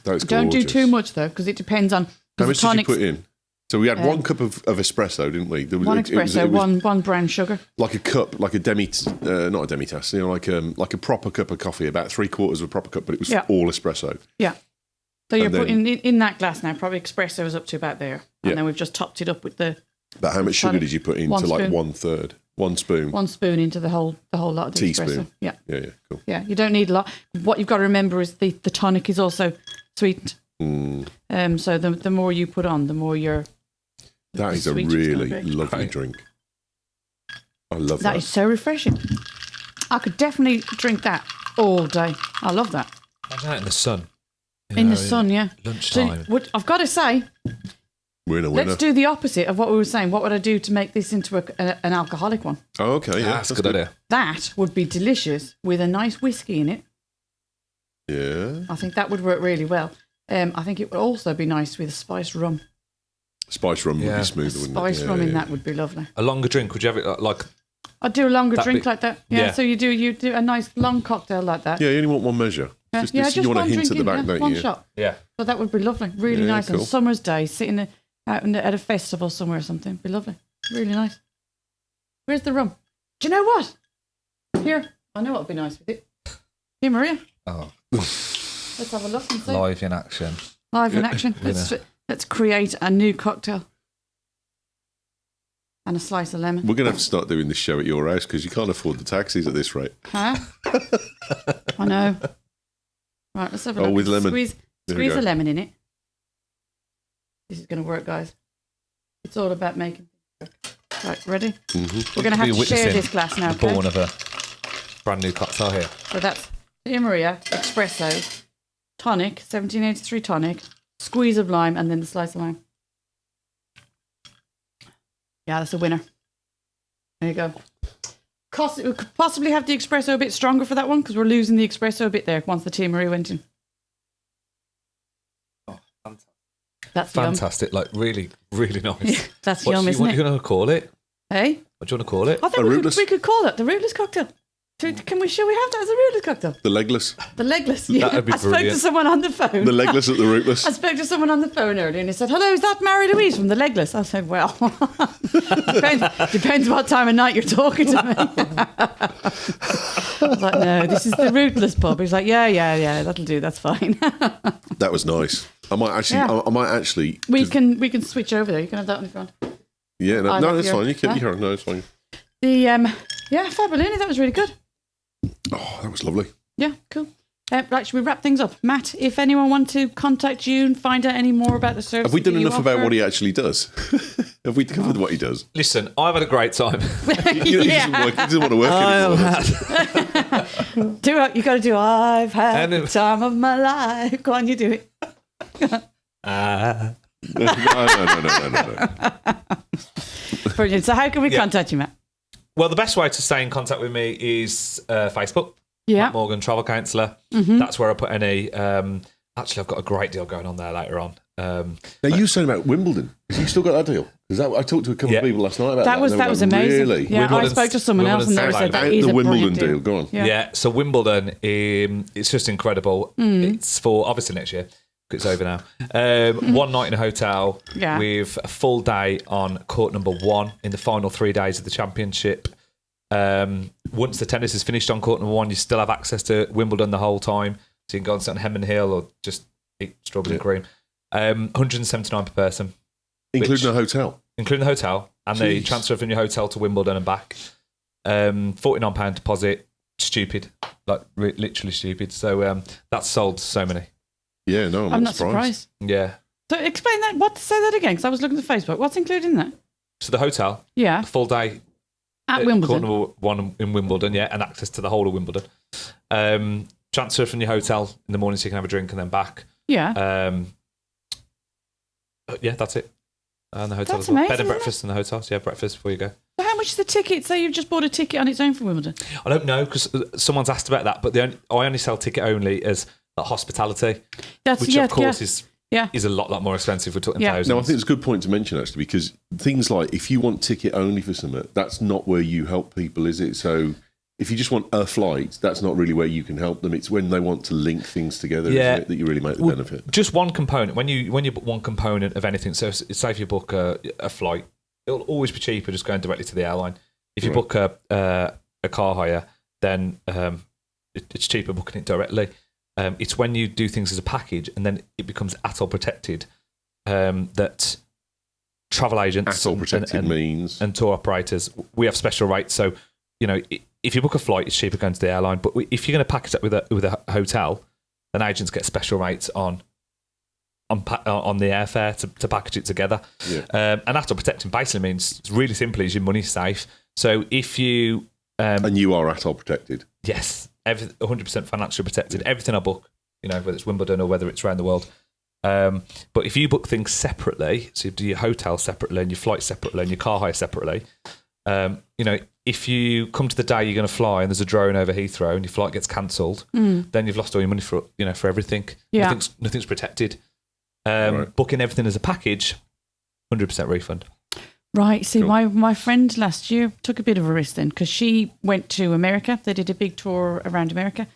That is Don't do gorgeous. too much though, because it depends on. How much did you tonics- put in? So we had 1 cup of espresso, didn't we? There was, One it was- espresso, it was one brown sugar. like a cup, like a not a demi-tasse, like a proper cup of coffee, about 3/4 of a proper cup, but it was Yeah. all espresso. Yeah. So you're And then- putting in that glass now. Probably espresso is up to about there, and Yeah. then we've just topped it up with the But how much sugar Tonic. did you put in? One To like spoon. 1/3, 1 spoon. 1 spoon into the whole lot of the Teaspoon. espresso. Yeah. Yeah, cool. Yeah, you don't need a lot. What you've got to remember is the tonic is also sweetened. So the more you put on, the more you're. That is a sweet it's really gonna be. lovely Right. drink. I love That that. is so refreshing. I could definitely drink that all day. I love that. Imagine that in the sun. You In know, the sun, yeah. So Lunchtime. I've got to say, Winner. let's do the opposite of what we were saying. What would I do to make this into an alcoholic one? Oh, okay, yeah. That's a good idea. That would be delicious with a nice whiskey in it. Yeah. I think that would work really well. I think it would also be nice with a spiced rum. Spice rum would Yeah. be A smoother, wouldn't it? spiced Yeah, rum in yeah. that would be lovely. A longer drink, would you have it like I'd do a longer That drink bit- like that. Yeah, Yeah. so you do a nice long cocktail like that. Yeah, you only want one measure. Just just you want a one hint drink at the in, back, don't one you? shot. yeah? So that would be lovely. Really Yeah, nice on cool. a summer's day, sitting out at a festival somewhere or something. Be lovely. Really nice. Where's the rum? Do you know what? Here. I know what would be nice with it. Here, Maria. Oh, Let's have a look and see. live in action. Live in action. Let's create a new cocktail. And a slice of lemon. We're going to have to start doing this show at your house because you can't afford the taxis at this rate. Huh? I know. Right, let's have a look. with lemon. Squeeze There we a go. lemon in it. This is going to work, guys. It's all about making things work. Right, ready? Mm-hmm. We're going to have Be to share witnessing this glass now, The okay? born of a brand new cocktail here. So that's Tia Maria, espresso, tonic, 1783 tonic, squeeze of lime, and then the slice of lime. Yeah, that's a winner. There you go. We could possibly have the espresso a bit stronger for that one because we're losing the espresso a bit there once the Tia Maria went in. Oh, fantastic. That's yum. Fantastic. Like really, really nice. That's yum, isn't What it? are you going to call it? Hey? What do you want to call it? I think we could call it the Rootless cocktail. Should we have that as a Rootless cocktail? The legless. The legless, yeah. That would be I spoke brilliant. to someone on the phone. The legless at the Rootless. I spoke to someone on the phone earlier and he said, hello, is that Marie-Louise from the Legless? I said, well, depends what time of night you're talking to me. I was like, no, this is the Rootless Pub. He's like, yeah, that'll do, that's fine. That was nice. I might actually. We can switch over there. You can have that one if you want. Yeah, no, that's fine. You can. No, it's fine. Fabulini, that was really good. Oh, that was lovely. Yeah, cool. Right, should we wrap things up? Matt, if anyone wants to contact you and find out any more about the service, have we done enough about what he actually does? Have we covered what he does? Listen, I've had a great time. He doesn't want to work anymore. You got to do. I've had the time of my life. Go on, you do it. No. Brilliant. So, how can we contact you, Matt? Well, the best way to stay in contact with me is Facebook. Yeah. Matt Morgan, Travel Counsellor. Mm-hmm. That's where I put any. Actually, I've got a great deal going on there later on. Now, you were saying about Wimbledon. Have you still got that deal? Because I talked to a couple of people last night about that. That was amazing. Really? Yeah, I spoke to someone else and they said that is a Wimbledon brilliant deal. Go on. Yeah, so Wimbledon, it's just incredible. It's for, obviously, next year. It's over now. 1 night in a hotel with a full day on court number 1 in the final 3 days of the championship. Once the tennis is finished on court number 1, you still have access to Wimbledon the whole time. So you can go and sit on Hemmen Hill or just eat strawberries and cream. 179 per person. Including the hotel? Including the hotel and the transfer from your hotel to Wimbledon and back. £49 deposit. Stupid. Like, literally stupid. So that's sold so many. Yeah, no, I'm not surprised. Yeah. So explain that. Say that again, because I was looking at Facebook. What's included in that? So the hotel. Yeah. A full day. At Wimbledon. Court number 1 in Wimbledon, yeah, and access to the whole of Wimbledon. Transfer from your hotel in the morning so you can have a drink and then back. Yeah. Yeah, that's it. And the hotel That's as well. amazing, Bed and breakfast in the hotel. So yeah, breakfast before you go. So how much is the ticket? Say you've just bought a ticket on its own for Wimbledon. I don't know because someone's asked about that, but I only sell ticket only as hospitality, which of course is a lot more expensive. We're talking thousands. No, I think it's a good point to mention actually, because things like if you want ticket only for something, that's not where you help people, is it? So if you just want a flight, that's not really where you can help them. It's when they want to link things together, isn't it, that you really make the benefit. Just one component. When you book one component of anything, so say if you book a flight, it'll always be cheaper just going directly to the airline. If you book a car hire, then it's cheaper booking it directly. It's when you do things as a package and then it becomes ATOL protected that travel agents means and tour operators, we have special rates. So, if you book a flight, it's cheaper going to the airline. But if you're going to package that with a hotel, then agents get special rates on the airfare to package it together. Yeah. And ATOL protecting basically means, really simply, is your money's safe. So if you... and you are ATOL protected? Yes. 100% financially protected. Everything I book, whether it's Wimbledon or whether it's around the world. But if you book things separately, so you do your hotel separately and your flight separately and your car hire separately, if you come to the day you're going to fly and there's a drone over Heathrow and your flight gets cancelled, then you've lost all your money for everything. Yeah. Nothing's protected. Booking everything as a package, 100% refund. Right. See, Cool. my friend last year took a bit of a risk then because she went to America. They did a big tour around America,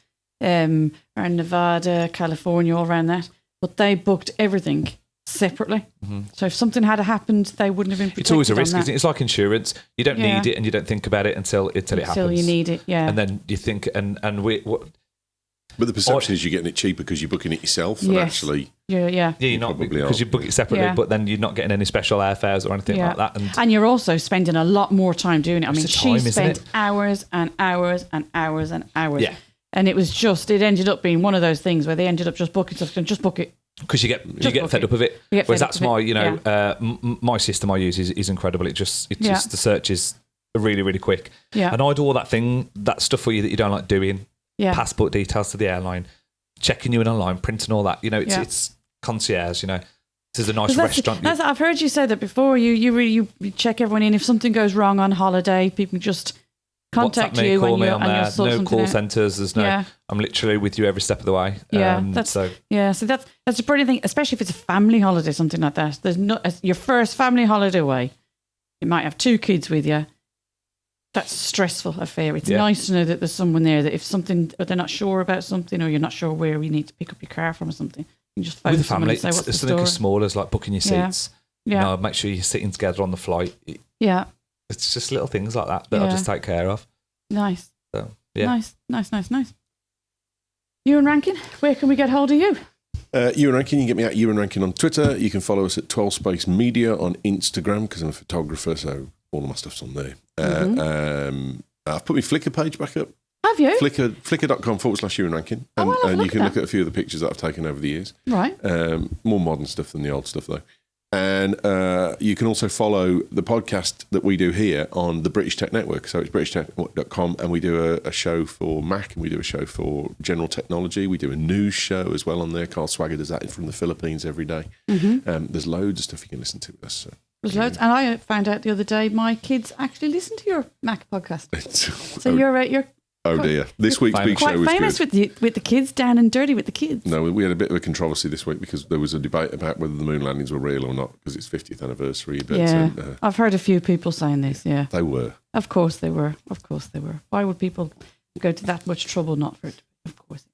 around Nevada, California, all around that. But they booked everything separately. Mm-hmm. So if something had happened, they wouldn't have been protected. It's always a risk. On that. It's like insurance. You don't need it and you don't think about it until it happens. Until you need it, yeah. And then you think, But the perception is you're getting it cheaper because you're booking it yourself, and actually, yeah, you're not, because you book it separately, but then you're not getting any special airfares or anything like that, and you're also spending a lot more time doing it. I mean, time, she spent hours and hours and hours and hours, and it ended up being one of those things where they ended up just booking stuff and just book it. Because you get fed up of it. Whereas that's my, my system I use is incredible. It just the searches are really, really quick. Yeah. And I do all that stuff for you that you don't like doing. Yeah. Passport details to the airline, checking you in online, printing all that. It's concierge. This is a nice restaurant. I've heard you say that before. You check everyone in. If something goes wrong on holiday, people just contact you call when me you're on there. No call centres. There's no. Yeah. I'm literally with you every step of the way. So that's a brilliant thing, especially if it's a family holiday, something like that. There's your first family holiday away. You might have 2 kids with you. That's a stressful affair. It's nice to know that there's someone there that if something, or they're not sure about something, or you're not sure where you need to pick up your car from or something, you can just phone with the someone family. and say, what's the It's something story? as small as like booking your seats. Yeah. You know, make sure you're sitting together on the flight. Yeah. It's just little things like that I just take care of. Nice. So, yeah. Nice. Ewan Rankin, where can we get hold of you? Ewan Rankin, you can get me at Ewan Rankin on Twitter. You can follow us at 12 Space Media on Instagram because I'm a photographer, so all of my stuff's on there. I've put my Flickr page back up. Have you? Flickr.com/Ewan Rankin. And you can look at a few of the pictures that I've taken over the years. Right. More modern stuff than the old stuff, though. And you can also follow the podcast that we do here on the British Tech Network. So it's britishtechnetwork.com, and we do a show for Mac, and we do a show for general technology. We do a news show as well on there. Carl Swagger does that from the Philippines every day. There's loads of stuff you can listen to with us. So. There's loads. And I found out the other day my kids actually listen to your Mac podcast. So you're oh dear. This week's big show was quite famous good. with the kids, down and dirty with the kids. No, we had a bit of a controversy this week because there was a debate about whether the moon landings were real or not because it's 50th anniversary. But, I've heard a few people saying this, They were. Of course they were. Why would people go to that much trouble not for it? Of course.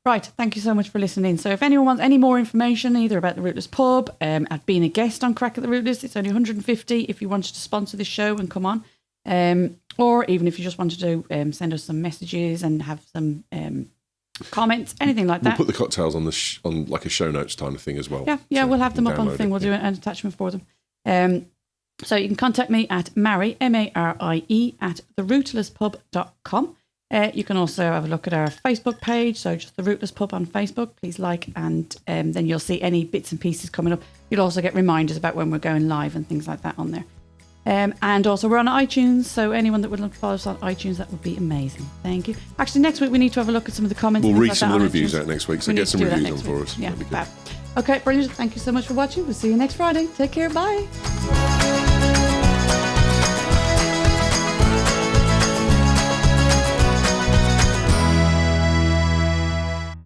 Right, thank you so much for listening. So if anyone wants any more information either about the Rootless Pub, at being a guest on Craic at the Rootless, it's only 150 if you wanted to sponsor this show and come on. Or even if you just wanted to send us some messages and have some comments, anything like that. We'll put the cocktails on on like a show notes kind of thing as well. Yeah, we'll have them up on the thing. We'll do an attachment for them. So you can contact me at Marie, Marie, at therootlesspub.com. You can also have a look at our Facebook page, so just the Rootless Pub on Facebook. Please like, and then you'll see any bits and pieces coming up. You'll also get reminders about when we're going live and things like that on there. And also we're on iTunes, so anyone that would like to follow us on iTunes, that would be amazing. Thank you. Actually, next week we need to have a look at some of the comments. We'll read like some of the reviews iTunes. out next week, so get some reviews on for us. Yeah, okay, brilliant. Thank you so much for watching. We'll see you next Friday. Take care. Bye.